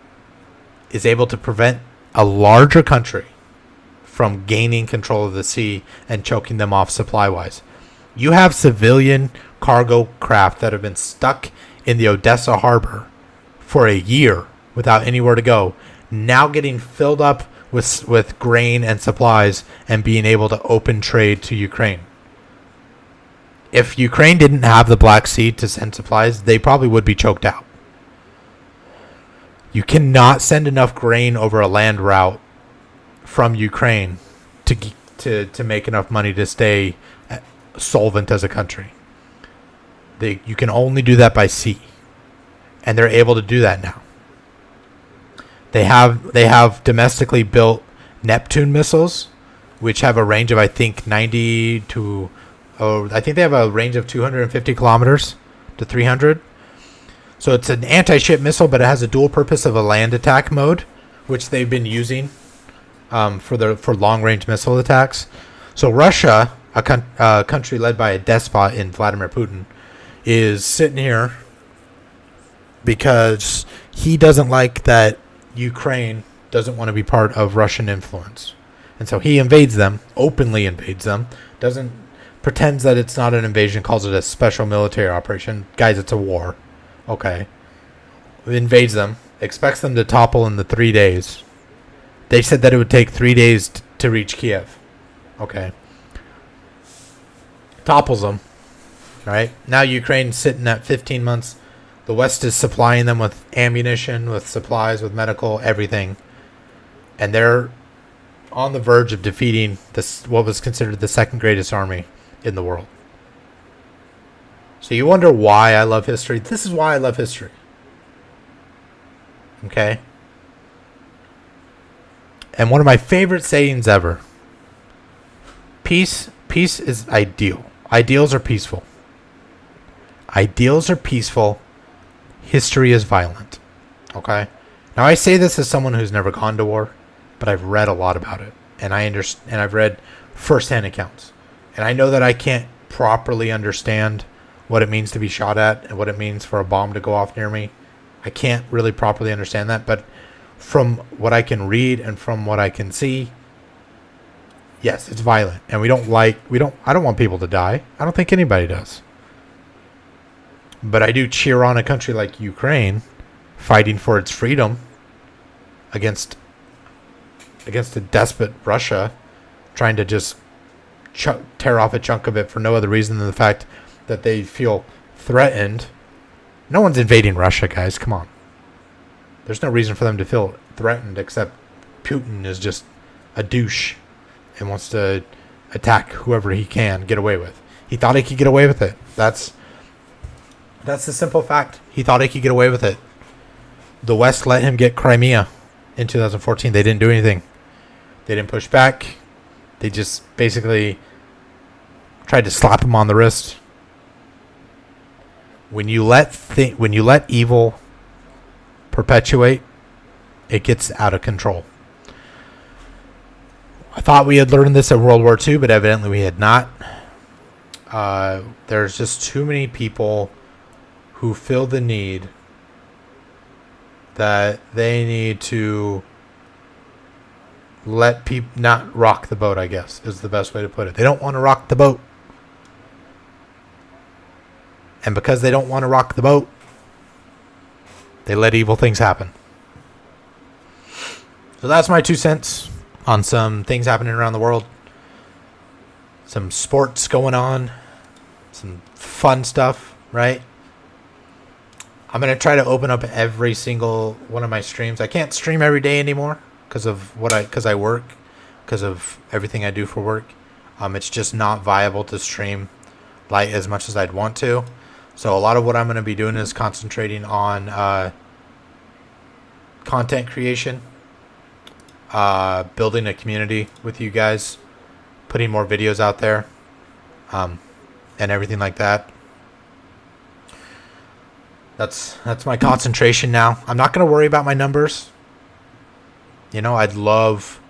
Speaker 1: is able to prevent a larger country from gaining control of the sea and choking them off supply-wise. You have civilian cargo craft that have been stuck in the Odessa harbor for a year without anywhere to go, now getting filled up with grain and supplies and being able to open trade to Ukraine. If Ukraine didn't have the Black Sea to send supplies, they probably would be choked out. You cannot send enough grain over a land route from Ukraine to make enough money to stay solvent as a country. You can only do that by sea, and they're able to do that now. They have domestically built Neptune missiles, which have a range of, I think, 90 to, I think they have a range of 250 kilometers to 300. So it's an anti-ship missile, but it has a dual purpose of a land attack mode, which they've been using for long-range missile attacks. So Russia, a country led by a despot in Vladimir Putin, is sitting here because he doesn't like that Ukraine doesn't want to be part of Russian influence. And so he invades them, openly invades them, pretends that it's not an invasion, calls it a special military operation. Guys, it's a war. Okay. Invades them, expects them to topple in the 3 days. They said that it would take 3 days to reach Kiev. Okay. Topples them. Right? Now Ukraine's sitting at 15 months. The West is supplying them with ammunition, with supplies, with medical, everything. And they're on the verge of defeating what was considered the second greatest army in the world. So you wonder why I love history. This is why I love history. Okay? And one of my favorite sayings ever. Peace is ideal. Ideals are peaceful. Ideals are peaceful. History is violent. Okay? Now I say this as someone who's never gone to war, but I've read a lot about it. And I've read first-hand accounts. And I know that I can't properly understand what it means to be shot at and what it means for a bomb to go off near me. I can't really properly understand that, but from what I can read and from what I can see, yes, it's violent. And I don't want people to die. I don't think anybody does. But I do cheer on a country like Ukraine fighting for its freedom against a despot Russia trying to just tear off a chunk of it for no other reason than the fact that they feel threatened. No one's invading Russia, guys. Come on. There's no reason for them to feel threatened except Putin is just a douche and wants to attack whoever he can get away with. He thought he could get away with it. That's the simple fact. He thought he could get away with it. The West let him get Crimea in 2014. They didn't do anything. They didn't push back. They just basically tried to slap him on the wrist. When you let evil perpetuate, it gets out of control. I thought we had learned this at World War II, but evidently we had not. There's just too many people who feel the need that they need to let people not rock the boat, I guess, is the best way to put it. They don't want to rock the boat. And because they don't want to rock the boat, they let evil things happen. So that's my 2 cents on some things happening around the world. Some sports going on. Some fun stuff, right? I'm going to try to open up every single one of my streams. I can't stream every day anymore because I work, because of everything I do for work. It's just not viable to stream like as much as I'd want to. So a lot of what I'm going to be doing is concentrating on content creation, building a community with you guys, putting more videos out there, and everything like that. That's my concentration now. I'm not going to worry about my numbers. You know, I'd love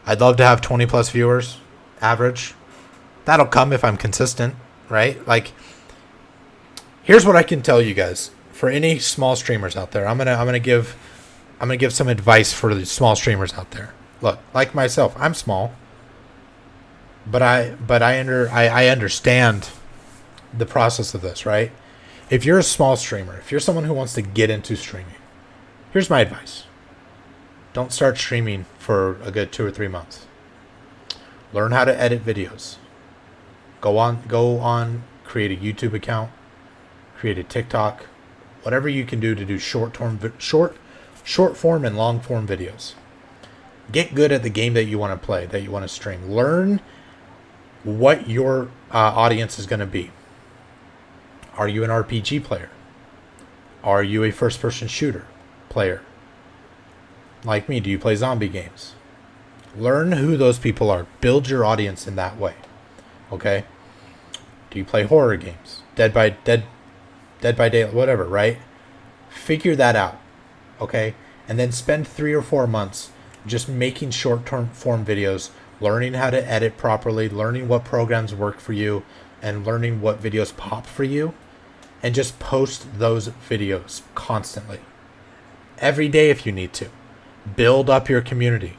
Speaker 1: to have 20 plus viewers average. That'll come if I'm consistent, right? Like, here's what I can tell you guys. For any small streamers out there, I'm gonna give some advice for the small streamers out there. Look, like myself, I'm small. I understand the process of this, right? If you're a small streamer, if you're someone who wants to get into streaming, here's my advice. Don't start streaming for a good 2 or 3 months. Learn how to edit videos. Go on, create a YouTube account, create a TikTok, whatever you can do to do short form and long form videos. Get good at the game that you want to play, that you want to stream. Learn what your audience is going to be. Are you an RPG player? Are you a first-person shooter player? Like me, do you play zombie games? Learn who those people are. Build your audience in that way. Okay? Do you play horror games? Dead by Daylight, whatever, right? Figure that out. Okay? And then spend 3 or 4 months just making short-term form videos, learning how to edit properly, learning what programs work for you, and learning what videos pop for you, and just post those videos constantly. Every day if you need to. Build up your community.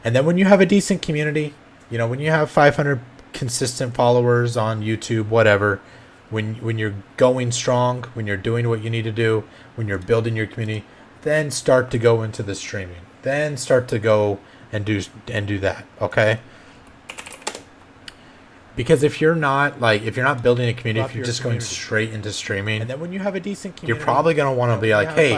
Speaker 1: And then when you have a decent community, when you have 500 consistent followers on YouTube, whatever, when you're going strong, when you're doing what you need to do, when you're building your community, then start to go into the streaming. Then start to go and do that, okay? Because if you're not building a community, if you're just going straight into streaming, and then when you have a decent community, you're probably going to want to be like, hey,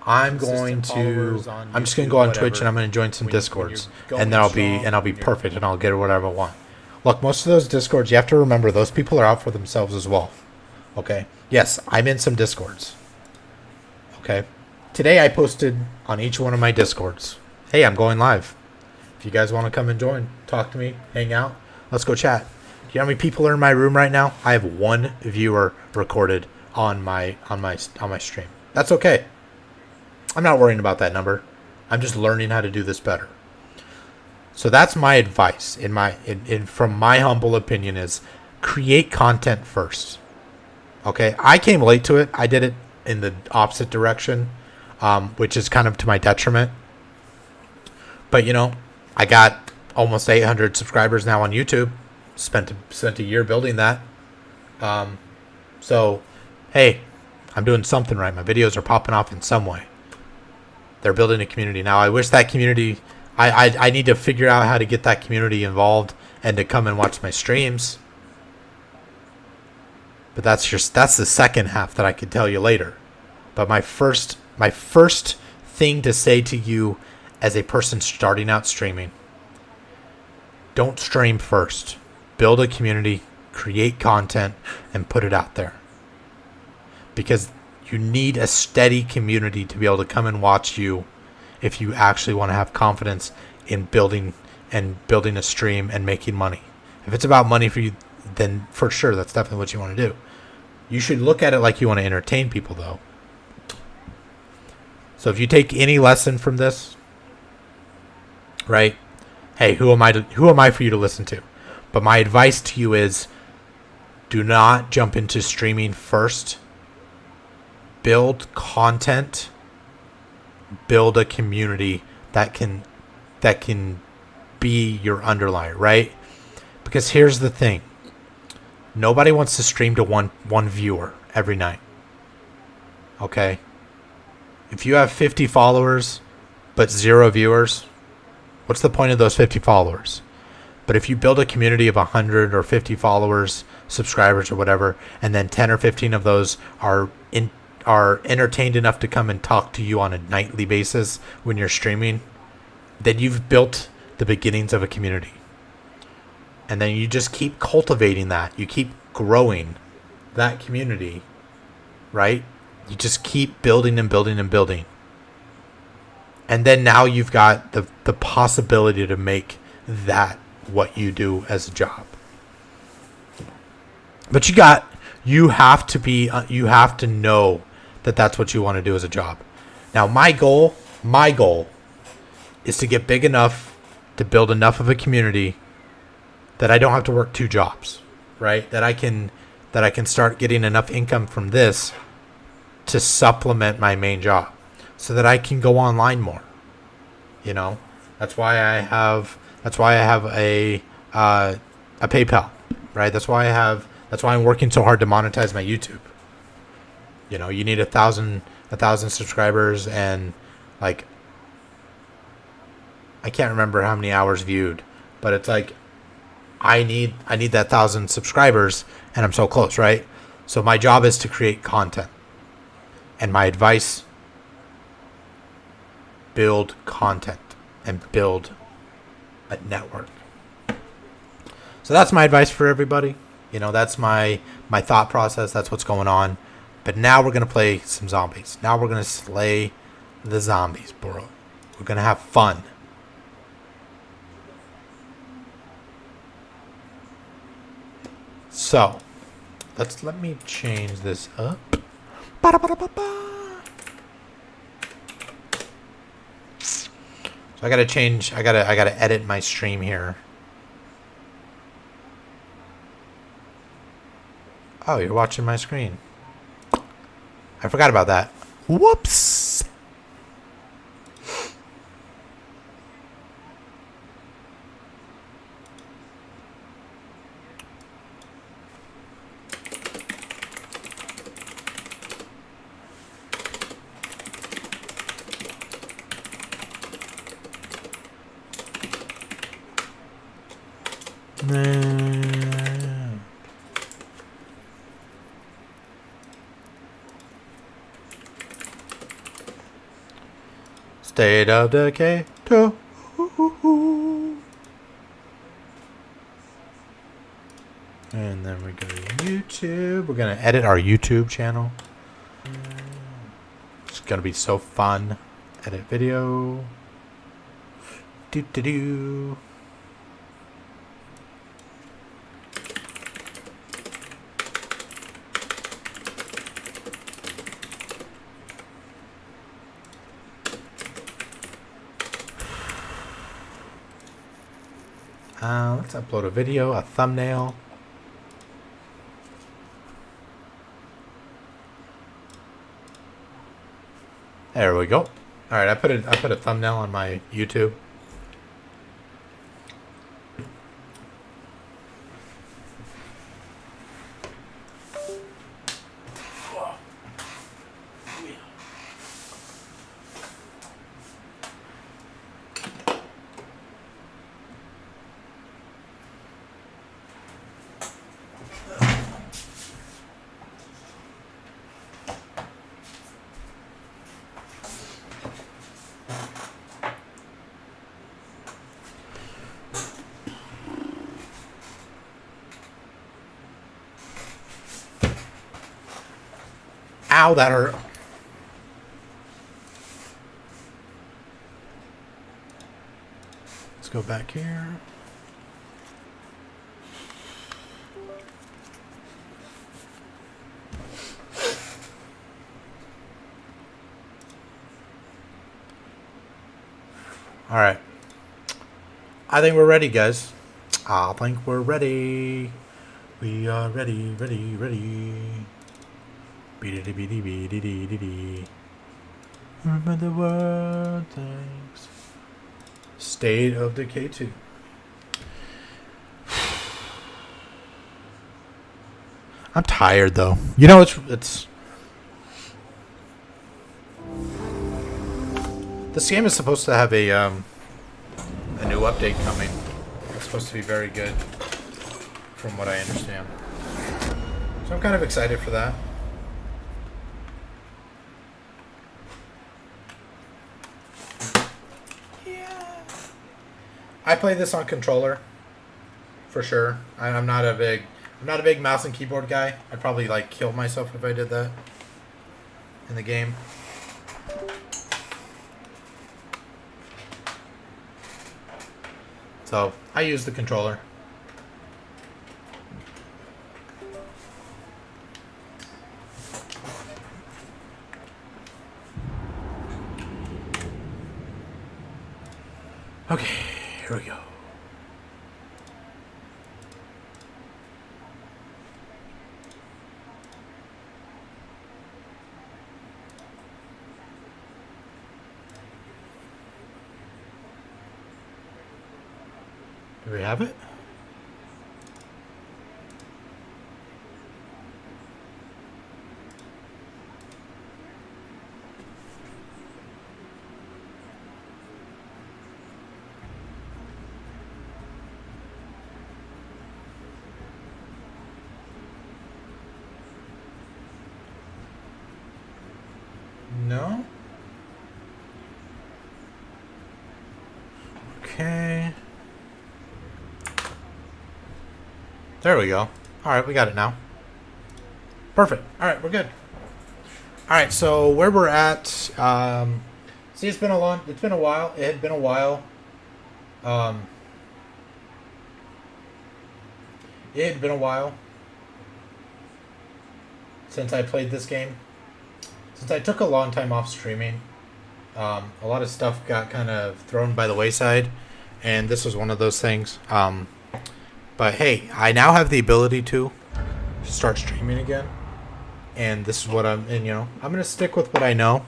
Speaker 1: I'm just going to go on Twitch and I'm going to join some Discords, and then I'll be perfect and I'll get whatever I want. Look, most of those Discords, you have to remember, those people are out for themselves as well. Okay? Yes, I'm in some Discords. Okay? Today I posted on each one of my Discords, hey, I'm going live. If you guys want to come and join, talk to me, hang out, let's go chat. Do you know how many people are in my room right now? I have 1 viewer recorded on my stream. That's okay. I'm not worrying about that number. I'm just learning how to do this better. So that's my advice from my humble opinion is create content first. Okay? I came late to it. I did it in the opposite direction, which is kind of to my detriment. But I got almost 800 subscribers now on YouTube. Spent a year building that. So, hey, I'm doing something right. My videos are popping off in some way. They're building a community. Now, I wish that community... I need to figure out how to get that community involved and to come and watch my streams. But that's the second half that I could tell you later. But my first thing to say to you as a person starting out streaming, don't stream first. Build a community, create content, and put it out there. Because you need a steady community to be able to come and watch you if you actually want to have confidence in building a stream and making money. If it's about money for you, then for sure, that's definitely what you want to do. You should look at it like you want to entertain people, though. So if you take any lesson from this, right? Hey, who am I for you to listen to? But my advice to you is do not jump into streaming first. Build content. Build a community that can be your underlier, right? Because here's the thing. Nobody wants to stream to one viewer every night. Okay? If you have 50 followers but 0 viewers, what's the point of those 50 followers? But if you build a community of 100 or 50 followers, subscribers or whatever, and then 10 or 15 of those are entertained enough to come and talk to you on a nightly basis when you're streaming, then you've built the beginnings of a community. And then you just keep cultivating that. You keep growing that community, right? You just keep building and building and building. And then now you've got the possibility to make that what you do as a job. But you have to know that that's what you want to do as a job. Now, my goal is to get big enough to build enough of a community that I don't have to work 2 jobs, right? That I can start getting enough income from this to supplement my main job so that I can go online more. That's why I have a a PayPal, right? That's why I'm working so hard to monetize my YouTube. You know, you need a thousand subscribers and like I can't remember how many hours viewed, but it's like I need that 1,000 subscribers and I'm so close, right? So my job is to create content. And my advice, build content and build a network. So that's my advice for everybody. You know, that's my thought process. That's what's going on. But now we're going to play some zombies. Now we're going to slay the zombies, bro. We're going to have fun. So, let me change this up. So I got to change, I got to edit my stream here. Oh, you're watching my screen. I forgot about that. Whoops. State of Decay 2. And then we go to YouTube. We're going to edit our YouTube channel. It's going to be so fun. Edit video. Do. Let's upload a video, a thumbnail. There we go. All right, I put a thumbnail on my YouTube. Ow, that hurt. Let's go back here. All right. I think we're ready, guys. I think we're ready. We are ready. Remember the word, thanks. State of Decay 2. I'm tired though. You know, it's this game is supposed to have a new update coming. It's supposed to be very good, from what I understand. So I'm kind of excited for that. I play this on controller, for sure. I'm not a big mouse and keyboard guy. I'd probably like kill myself if I did that in the game. So I use the controller. Okay. Here we go. Do we have it? Okay. There we go. Alright, we got it now. Perfect. Alright, we're good. Alright, so where we're at, see, it's been a while. It had been a while. It had been a while since I played this game. Since I took a long time off streaming, a lot of stuff got kind of thrown by the wayside, and this was one of those things. But hey, I now have the ability to start streaming again, and this is what I'm gonna stick with what I know.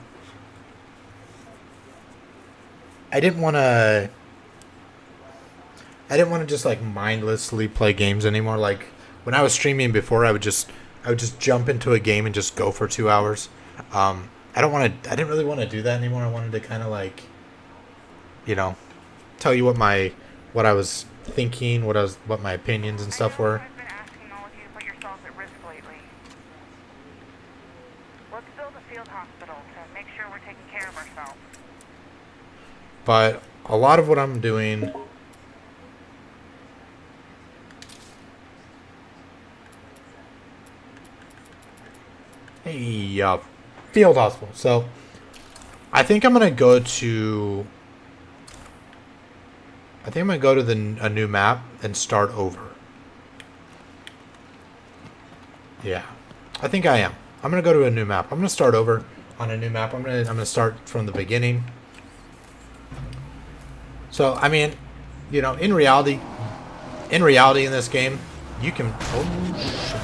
Speaker 1: I didn't want to just like mindlessly play games anymore. Like when I was streaming before, I would just jump into a game and just go for 2 hours. I didn't really want to do that anymore. I wanted to kind of like, tell you what I was thinking, what my opinions and stuff were.
Speaker 3: I've been asking all of you to put yourselves at risk lately. Let's build a field hospital to make sure we're taking care of ourselves.
Speaker 1: But a lot of what I'm doing, field hospital. So I think I'm gonna go to a new map and start over. Yeah, I think I am. I'm gonna go to a new map. I'm gonna start over on a new map. I'm gonna start from the beginning. So I mean, in reality in this game, you can. Oh shit.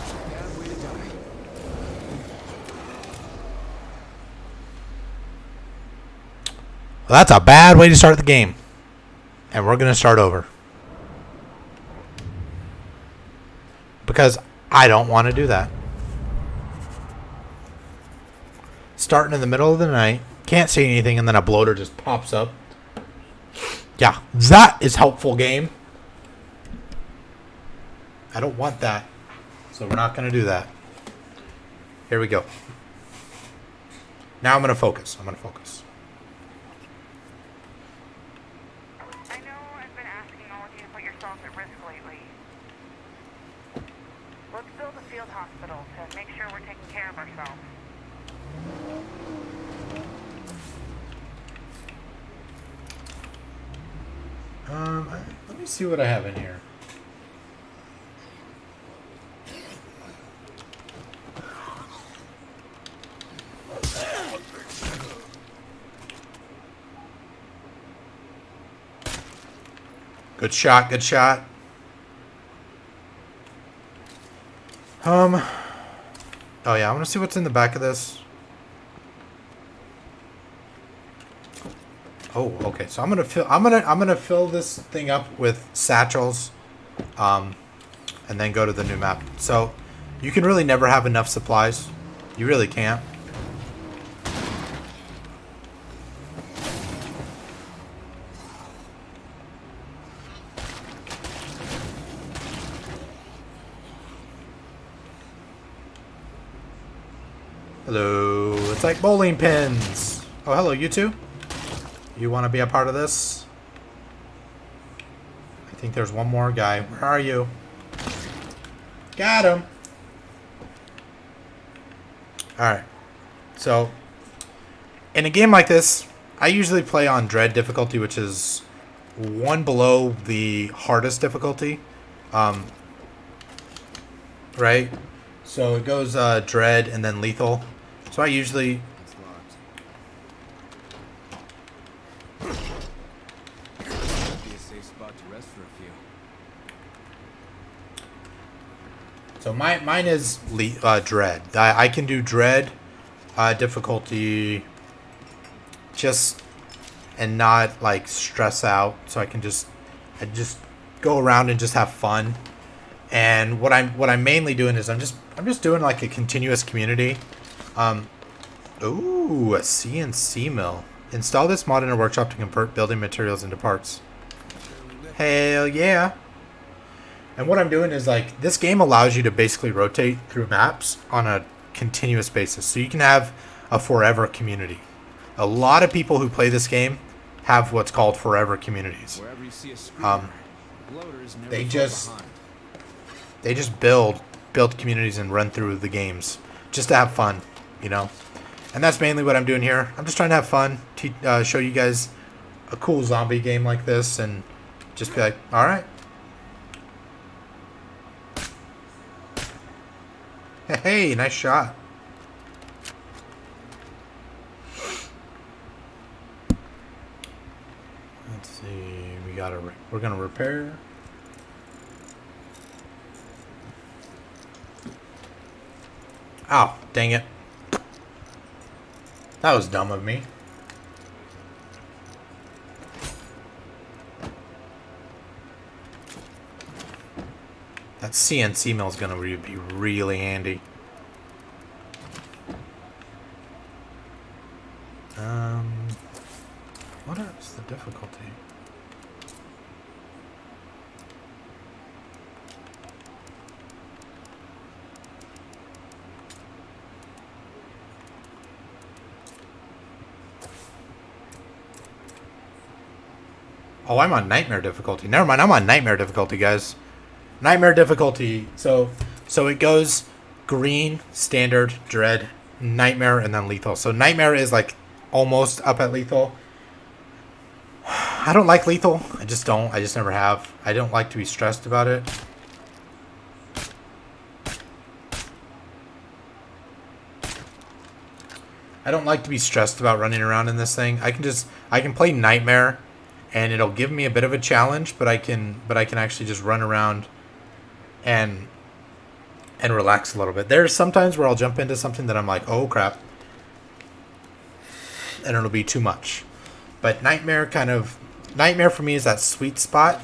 Speaker 1: Well, that's a bad way to start the game. And we're going to start over. Because I don't want to do that. Starting in the middle of the night, can't see anything, and then a bloater just pops up. Yeah, that is helpful, game. I don't want that. So we're not going to do that. Here we go. Now I'm going to focus.
Speaker 3: I know I've been asking all of you to put yourselves at risk lately. Let's build a field hospital to make sure we're taking care of ourselves.
Speaker 1: Let me see what I have in here. Good shot, good shot. Oh yeah, I want to see what's in the back of this. Oh, okay. So I'm gonna fill this thing up with satchels, and then go to the new map. So you can really never have enough supplies. You really can't. Hello. It's like bowling pins. Oh, hello, you two. You want to be a part of this? I think there's one more guy. Where are you? Got him. Alright. So, in a game like this, I usually play on Dread difficulty, which is one below the hardest difficulty. Right? So it goes Dread and then Lethal. So I usually... So mine is Dread. I can do Dread difficulty just and not like stress out. So I just go around and just have fun. And what I'm mainly doing is I'm just doing like a continuous community. Ooh, a CNC mill. Install this mod in a workshop to convert building materials into parts. Hell yeah. And what I'm doing is like this game allows you to basically rotate through maps on a continuous basis. So you can have a forever community. A lot of people who play this game have what's called forever communities.
Speaker 4: Wherever you see a screamer, bloaters never
Speaker 1: They
Speaker 4: fall
Speaker 1: just
Speaker 4: behind.
Speaker 1: they just build communities and run through the games just to have fun, you know. And that's mainly what I'm doing here. I'm just trying to have fun, show you guys a cool zombie game like this, and just be like, all right. Hey, nice shot. Let's see. We're gonna repair. Ow, dang it. That was dumb of me. That CNC mill is gonna be really handy. What is the difficulty? Oh, I'm on nightmare difficulty. Never mind, I'm on nightmare difficulty, guys. Nightmare difficulty. So it goes green, standard, dread, nightmare, and then lethal. So nightmare is like almost up at lethal. I don't like lethal. I just don't. I just never have. I don't like to be stressed about it. I don't like to be stressed about running around in this thing. I can play nightmare, and it'll give me a bit of a challenge, but I can actually just run around and relax a little bit. There's sometimes where I'll jump into something that I'm like, oh crap, and it'll be too much. But nightmare for me is that sweet spot,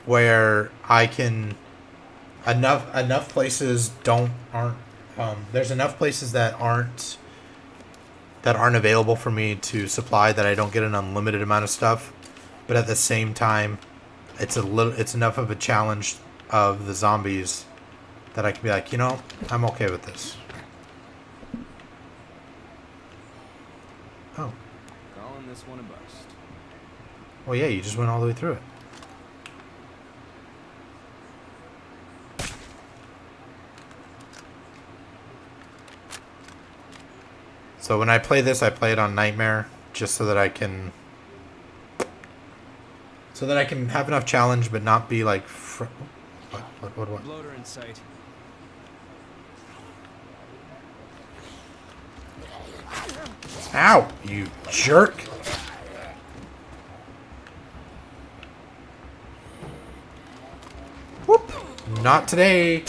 Speaker 1: where I can enough places there's enough places that aren't available for me to supply, that I don't get an unlimited amount of stuff, but at the same time, it's enough of a challenge of the zombies that I can be like, you know, I'm okay with this. Oh.
Speaker 4: Calling this one a bust.
Speaker 1: Well, yeah, you just went all the way through it. So when I play this, I play it on Nightmare, just so that I can have enough challenge, but not be like... What?
Speaker 4: Bloater in sight.
Speaker 1: Ow, you jerk. Whoop. Not today.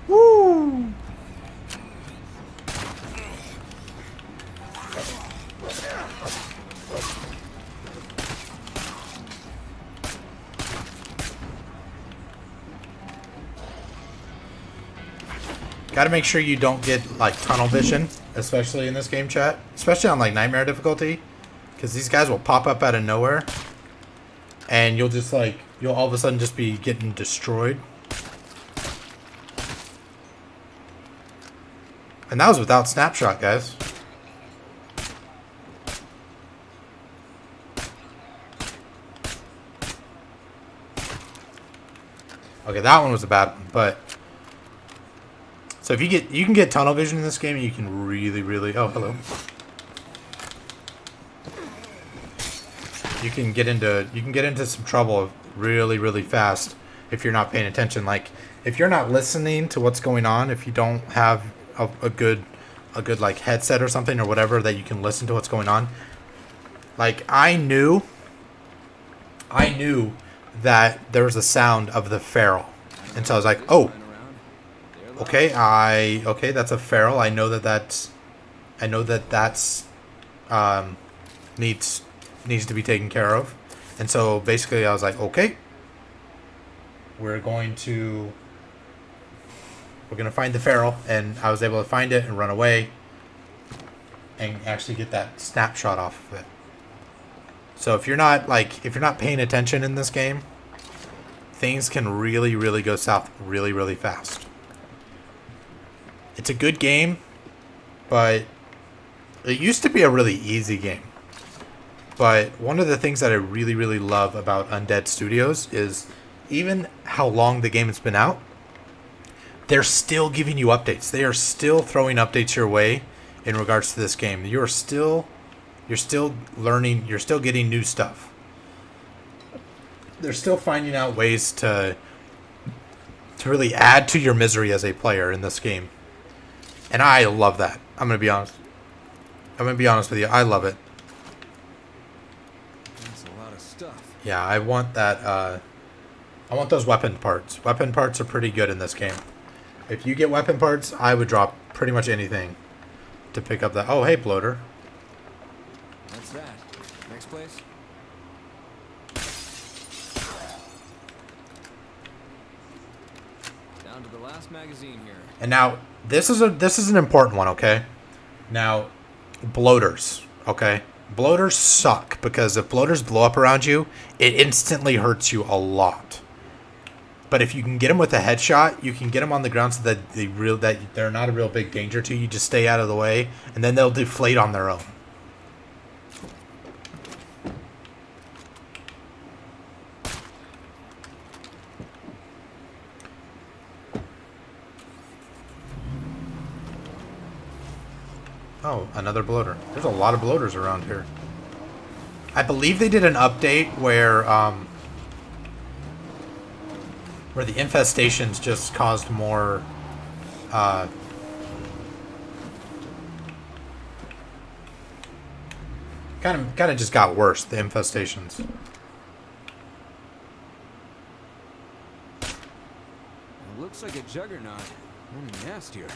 Speaker 1: Woo! Gotta make sure you don't get like tunnel vision, especially in this game, chat. Especially on like nightmare difficulty, because these guys will pop up out of nowhere, and you'll all of a sudden just be getting destroyed. And that was without snapshot, guys. Okay, that one was a bad one, but so if you can get tunnel vision in this game, and you can really oh, hello. You can get into some trouble really fast if you're not paying attention. Like if you're not listening to what's going on, if you don't have a good like headset or something or whatever that you can listen to what's going on. Like I knew that there was a sound of the feral, and so I was like, oh, okay, that's a feral. I know that's needs to be taken care of. And so basically I was like, okay, we're going to We're gonna find the feral, and I was able to find it and run away, and actually get that snapshot off of it. So if you're not paying attention in this game, things can really, really go south really, really fast. It's a good game, but it used to be a really easy game. But one of the things that I really, really love about Undead Studios is even how long the game has been out, they're still giving you updates. They are still throwing updates your way in regards to this game. You're still learning, you're still getting new stuff. They're still finding out ways to really add to your misery as a player in this game. And I love that. I'm going to be honest. With you. I love it.
Speaker 4: That's a lot of stuff.
Speaker 1: Yeah, I want that. I want those weapon parts. Weapon parts are pretty good in this game. If you get weapon parts, I would drop pretty much anything to pick up that. Oh, hey, bloater.
Speaker 4: What's that? Next place? Down to the last magazine here.
Speaker 1: And now this is an important one, okay? Now, bloaters, okay? Bloaters suck because if bloaters blow up around you, it instantly hurts you a lot. But if you can get them with a headshot, you can get them on the ground so that they're not a real big danger to you. Just stay out of the way, and then they'll deflate on their own. Oh, another bloater. There's a lot of bloaters around here. I believe they did an update where the infestations just caused more kind of just got worse, the infestations.
Speaker 4: It looks like a juggernaut. Only nastier.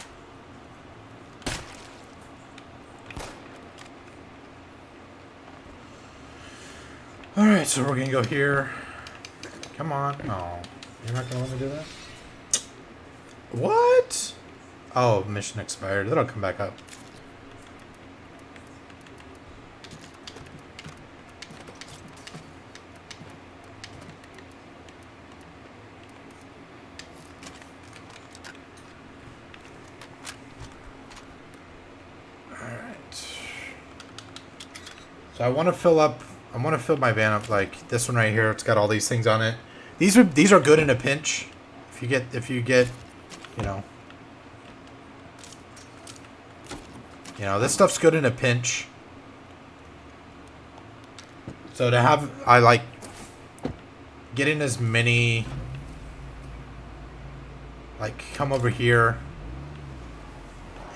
Speaker 1: Alright, so we're gonna go here. Come on. Oh, you're not gonna let me do that? What? Oh, mission expired. That'll come back up. Alright. So I want to fill my van up like this one right here. It's got all these things on it. These are good in a pinch. If you get, you know, this stuff's good in a pinch. So I like getting as many, like, come over here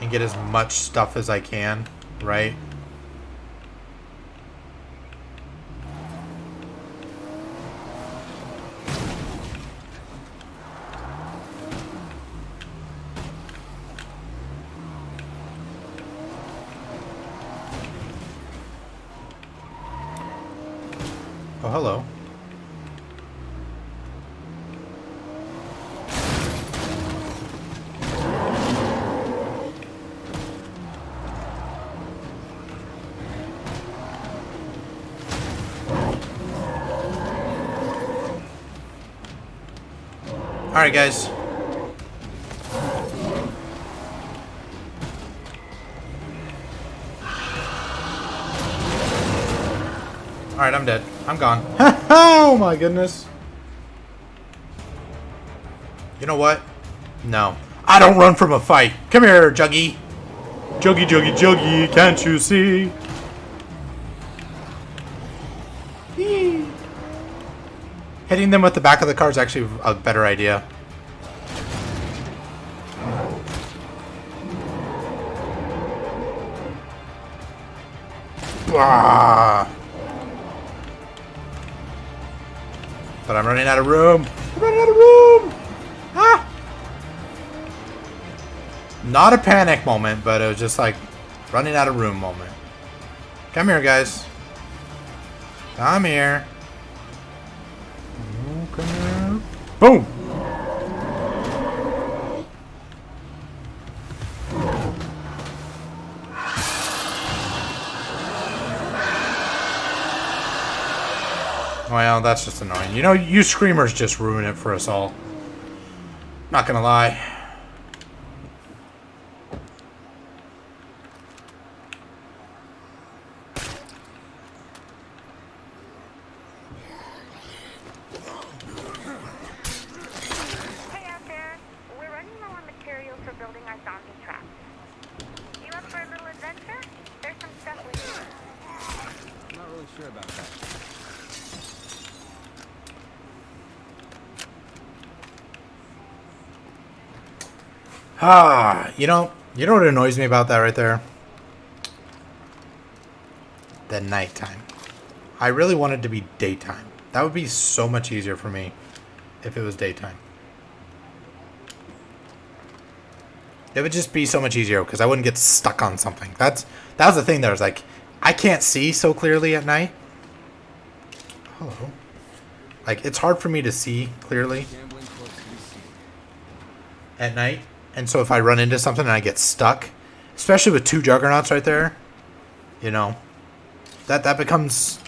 Speaker 1: and get as much stuff as I can, right? Oh, hello. All right, guys. All right, I'm dead. I'm gone. Oh my goodness. You know what? No. I don't run from a fight. Come here, Juggy. Juggy, Juggy, Juggy. Can't you see? Yee. Hitting them with the back of the car is actually a better idea. Bah. But I'm running out of room. I'm running out of room. Ah! Not a panic moment, but it was just like running out of room moment. Come here, guys. Come here. Come here. Boom. Well, that's just annoying. You know, you screamers just ruin it for us all. Not gonna lie.
Speaker 3: Hey out there. We're running low on materials for building our zombie traps. You up for a little adventure? There's some stuff we need.
Speaker 4: I'm not really sure about that.
Speaker 1: You know what annoys me about that right there? The nighttime. I really want it to be daytime. That would be so much easier for me if it was daytime. It would just be so much easier because I wouldn't get stuck on something. That was the thing there. Was like, I can't see so clearly at night. Hello. Like, it's hard for me to see clearly
Speaker 4: Gambling close to the sea.
Speaker 1: at night. And so if I run into something and I get stuck, especially with two juggernauts right there, you know, that becomes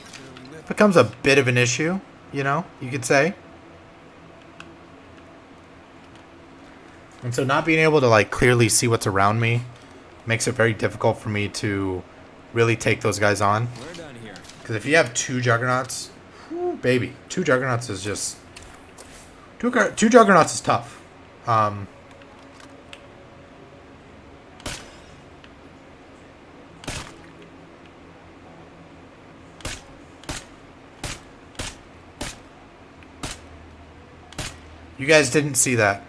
Speaker 1: a bit of an issue, you know, you could say. And so not being able to like clearly see what's around me makes it very difficult for me to really take those guys on.
Speaker 4: We're done here.
Speaker 1: Because if you have two juggernauts, whew, baby, two juggernauts is just two juggernauts is tough. You guys didn't see that.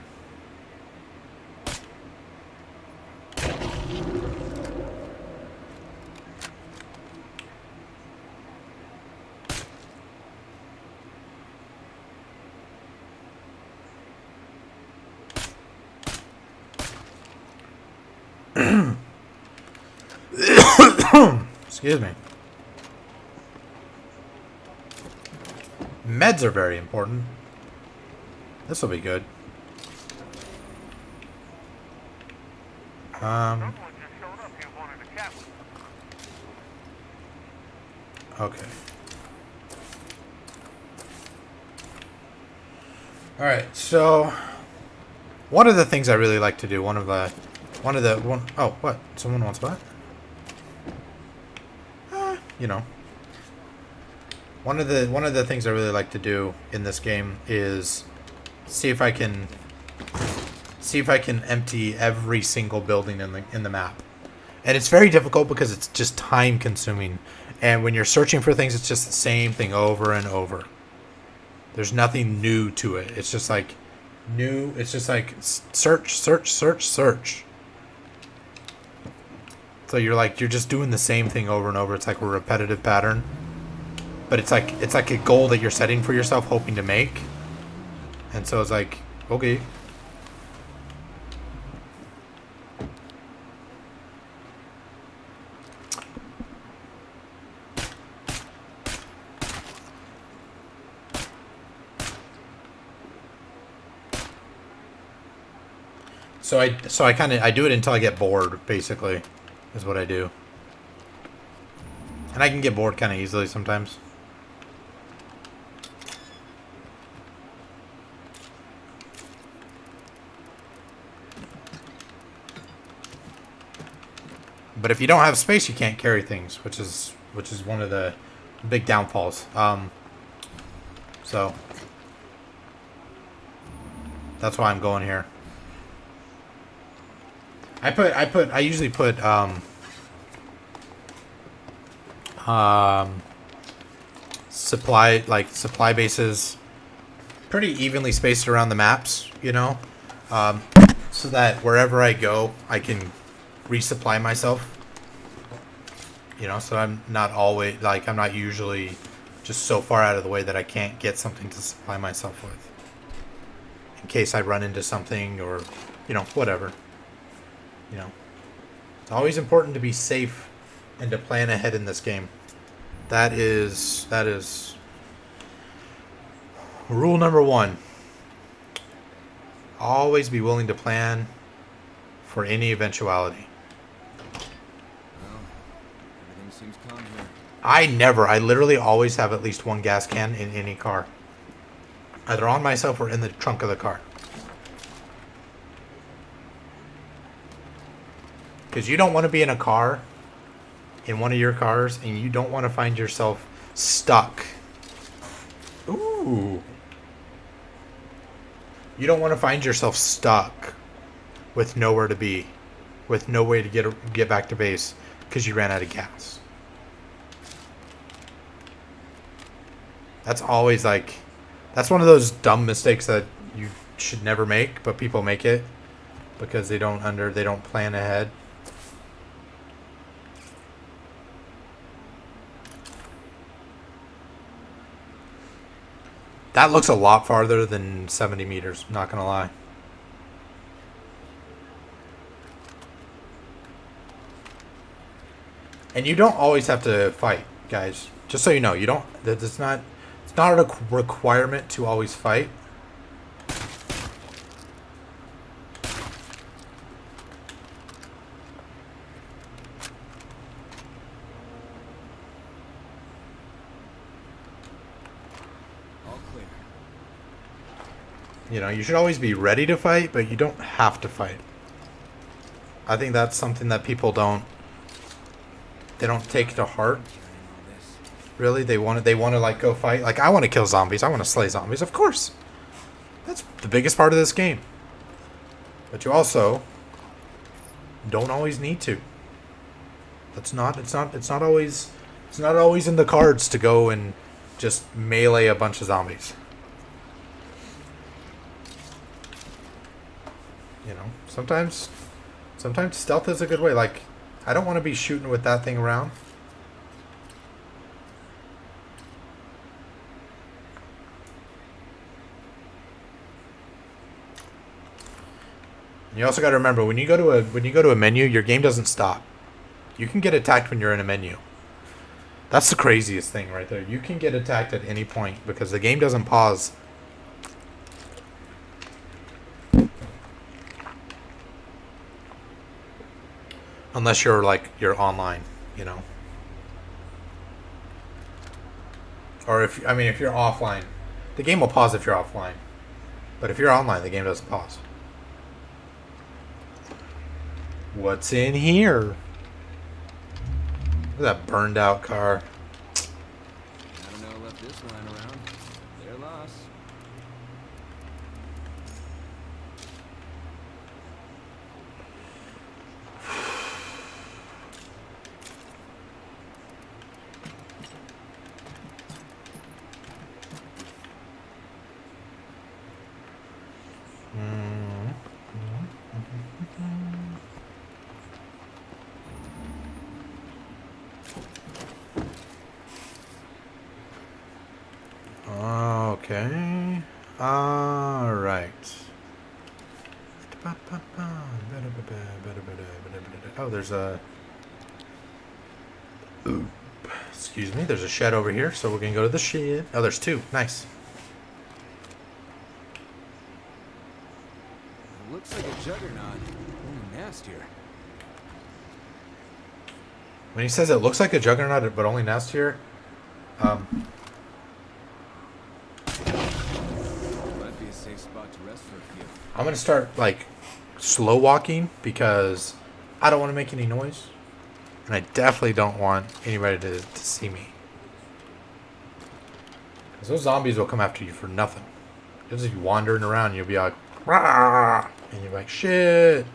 Speaker 1: Excuse me. Meds are very important. This will be good.
Speaker 3: Someone just showed up here wanting to chat with you.
Speaker 1: Okay. Alright, so one of the things I really like to do, oh, what? Someone wants what? You know. One of the things I really like to do in this game is see if I can empty every single building in the map. And it's very difficult because it's just time consuming. And when you're searching for things, it's just the same thing over and over. There's nothing new to it. It's just like search. So you're just doing the same thing over and over. It's like a repetitive pattern. But it's like a goal that you're setting for yourself, hoping to make. And so it's like, okay. So I do it until I get bored, basically, is what I do. And I can get bored kind of easily sometimes. But if you don't have space, you can't carry things, which is one of the big downfalls. So that's why I'm going here. I usually put supply bases pretty evenly spaced around the maps, you know, so that wherever I go, I can resupply myself. You know, so I'm not usually just so far out of the way that I can't get something to supply myself with, in case I run into something or, you know, whatever. You know, it's always important to be safe and to plan ahead in this game. That is rule number one. Always be willing to plan for any eventuality.
Speaker 4: Well, everything seems calm here.
Speaker 1: I literally always have at least one gas can in any car. Either on myself or in the trunk of the car. Because you don't want to be in a car, in one of your cars, and you don't want to find yourself stuck. Ooh. You don't want to find yourself stuck with nowhere to be, with no way to get back to base because you ran out of gas. That's always like, that's one of those dumb mistakes that you should never make, but people make it because they don't plan ahead. That looks a lot farther than 70 meters, not gonna lie. And you don't always have to fight, guys. Just so you know, you don't. It's not a requirement to always fight. You know, you should always be ready to fight, but you don't have to fight. I think that's something that people don't take to heart. Really, they want to like go fight. Like, I want to kill zombies. I want to slay zombies. Of course, that's the biggest part of this game. But you also don't always need to. It's not always in the cards to go and just melee a bunch of zombies. You know, sometimes stealth is a good way. Like, I don't want to be shooting with that thing around. You also got to remember, when you go to a menu, your game doesn't stop. You can get attacked when you're in a menu. That's the craziest thing right there. You can get attacked at any point because the game doesn't pause. Unless you're online, you know. Or if you're offline, the game will pause if you're offline. But if you're online, the game doesn't pause. What's in here? Look at that burned out car.
Speaker 4: I don't know, left this line around. They're lost.
Speaker 1: Okay. All right. Oh, there's a... Ooh. Excuse me. There's a shed over here, so we're going to go to the shed. Oh, there's two. Nice.
Speaker 4: It looks like a juggernaut. Only nastier.
Speaker 1: When he says it looks like a juggernaut, but only nastier,
Speaker 4: Might be a safe spot to rest for a few.
Speaker 1: I'm going to start, like, slow walking because I don't want to make any noise. And I definitely don't want anybody to see me. Because those zombies will come after you for nothing. You'll just be wandering around and you'll be like, rah! And you're like, shit.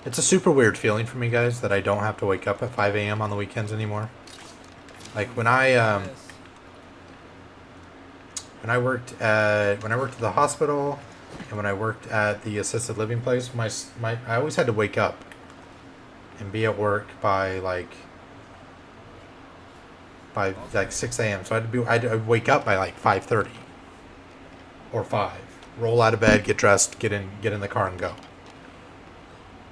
Speaker 1: It's a super weird feeling for me, guys, that I don't have to wake up at 5 a.m. on the weekends anymore. Like when I worked at the hospital and when I worked at the assisted living place, I always had to wake up and be at work by like 6 a.m. So I'd wake up by like 5:30 or 5. Roll out of bed, get dressed, get in the car and go.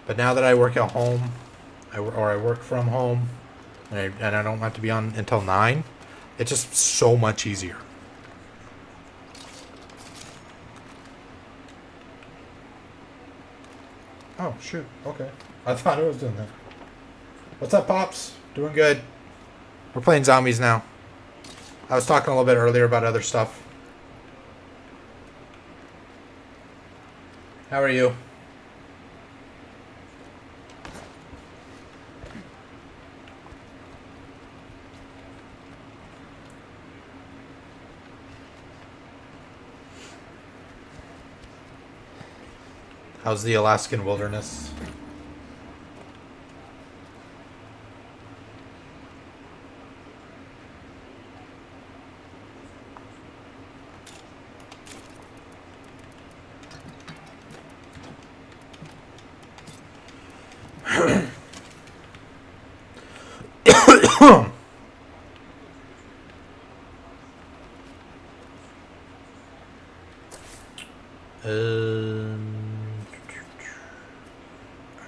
Speaker 1: But now that I work at home, I work from home, and I don't have to be on until 9. It's just so much easier. Oh, shoot. Okay. I thought it was doing that. What's up, Pops? Doing good. We're playing zombies now. I was talking a little bit earlier about other stuff. How are you? How's the Alaskan wilderness?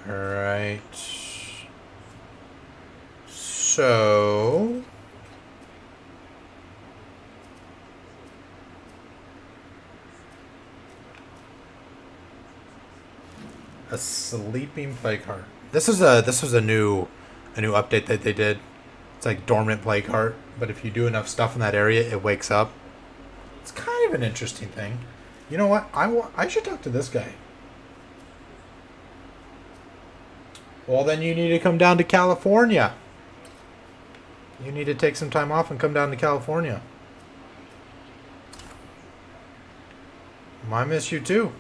Speaker 1: Alright. So... a sleeping plague heart. This was a new update that they did. It's like dormant plague heart, but if you do enough stuff in that area, it wakes up. It's kind of an interesting thing. You know what? I should talk to this guy. Well, then you need to come down to California. You need to take some time off and come down to California. I miss you too.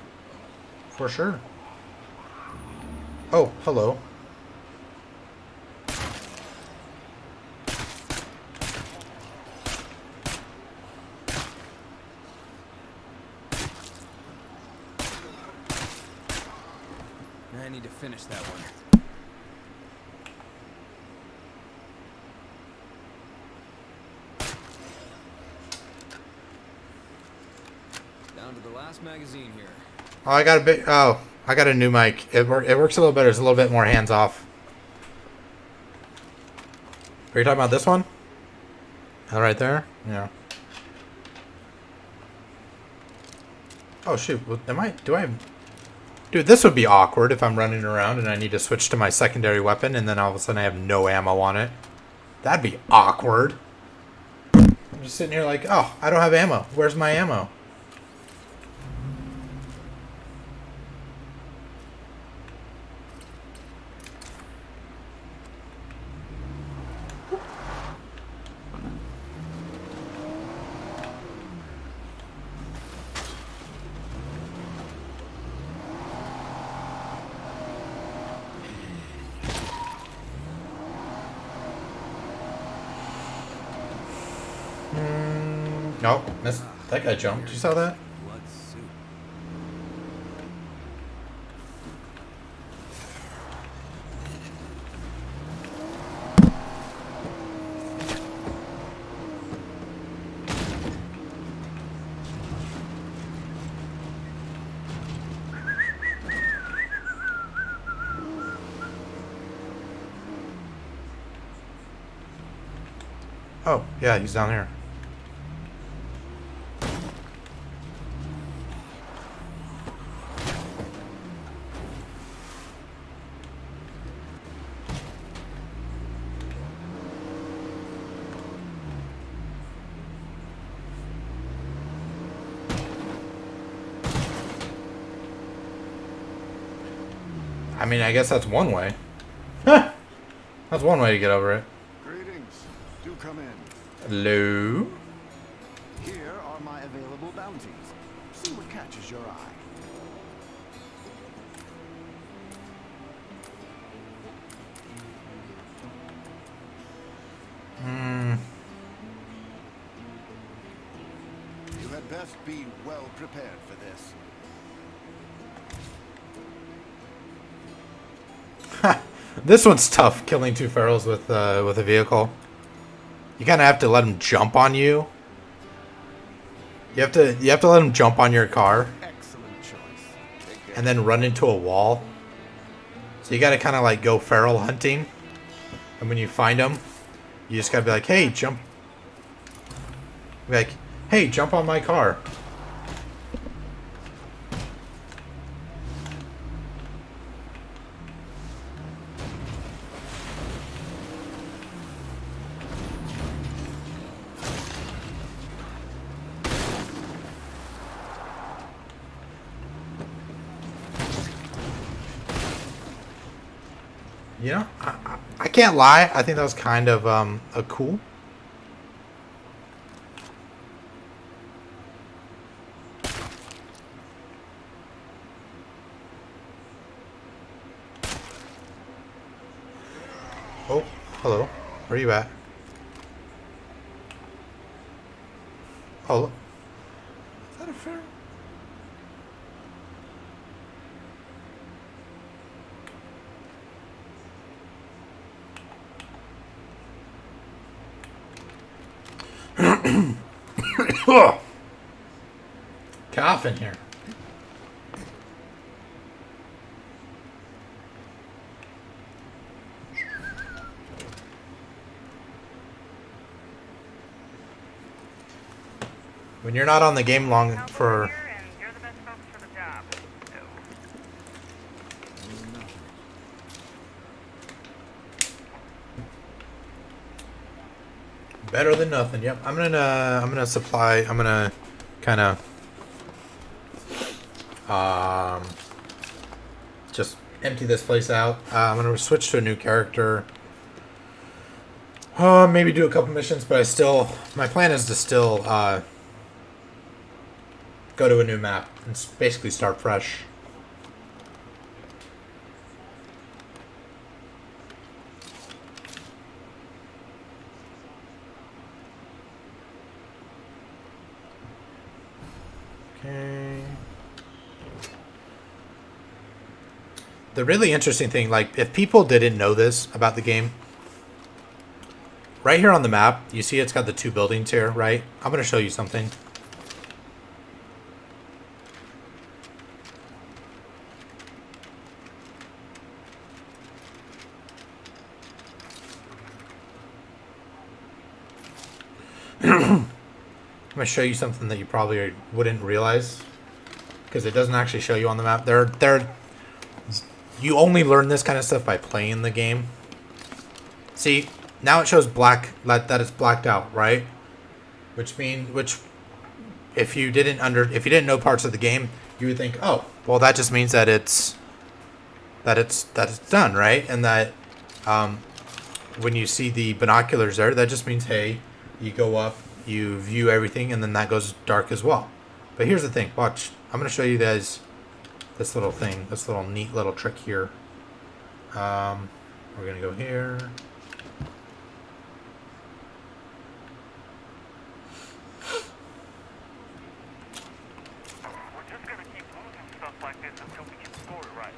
Speaker 1: For sure. Oh, hello.
Speaker 4: I need to finish that one. Down to the last magazine here.
Speaker 1: Oh, I got a bit. Oh, I got a new mic. It works a little better. It's a little bit more hands off. Are you talking about this one? That right there? Yeah. Oh shoot! Do I? Dude, this would be awkward if I'm running around and I need to switch to my secondary weapon and then all of a sudden I have no ammo on it. That'd be awkward. I'm just sitting here like, oh, I don't have ammo. Where's my ammo? Nope, that guy jumped. You saw that?
Speaker 4: Blood soup.
Speaker 1: Oh, yeah, he's down here. I mean, I guess that's one way. That's one way to get over it.
Speaker 5: Greetings. Do come in.
Speaker 1: Hello?
Speaker 5: Here are my available bounties. See what catches your eye. You had best be well prepared for this.
Speaker 1: This one's tough, killing two ferals with a vehicle. You kind of have to let them jump on you. You have to let them jump on your car
Speaker 5: Excellent choice.
Speaker 1: and then run into a wall. So you got to kind of like go feral hunting, and when you find them, You just gotta be like, hey, jump. Be like, hey, jump on my car. You know, I can't lie. I think that was kind of a cool. Oh, hello. Where are you at? Oh, look. Is that a fair? Cough in here. When you're not on the game long for...
Speaker 3: Here, and you're the best folks for the job. So,
Speaker 1: Better than nothing. Yep. I'm gonna supply. I'm gonna kind of just empty this place out. I'm gonna switch to a new character. Maybe do a couple missions, but my plan is to still go to a new map and basically start fresh. Okay. The really interesting thing, like, if people didn't know this about the game, right here on the map, you see it's got the two buildings here, right? I'm going to show you something. I'm going to show you something that you probably wouldn't realize, because it doesn't actually show you on the map. You only learn this kind of stuff by playing the game. See, now it shows black, that it's blacked out, right? Which if you didn't know parts of the game, you would think, oh, well, that just means that it's done, right? And that when you see the binoculars there, that just means, hey, you go up, you view everything, and then that goes dark as well. But here's the thing. Watch. I'm going to show you guys this little thing, this little neat little trick here. We're going to go here.
Speaker 3: we're just gonna keep losing stuff like this until we get the story right.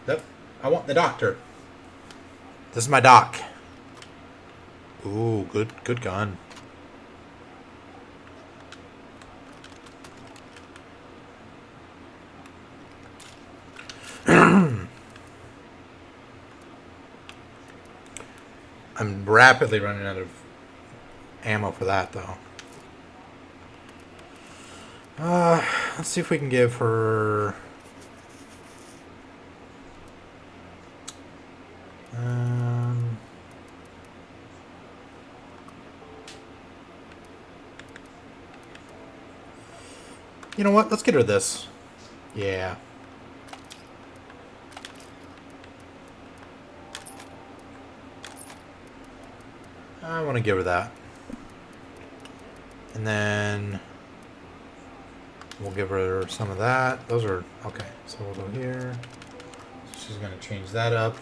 Speaker 1: Yep. I want the doctor. This is my doc. Ooh, good gun. I'm rapidly running out of ammo for that, though. Let's see if we can give her... you know what? Let's get her this. Yeah. I want to give her that. And then we'll give her some of that. Those are... okay, so we'll go here. She's going to change that up.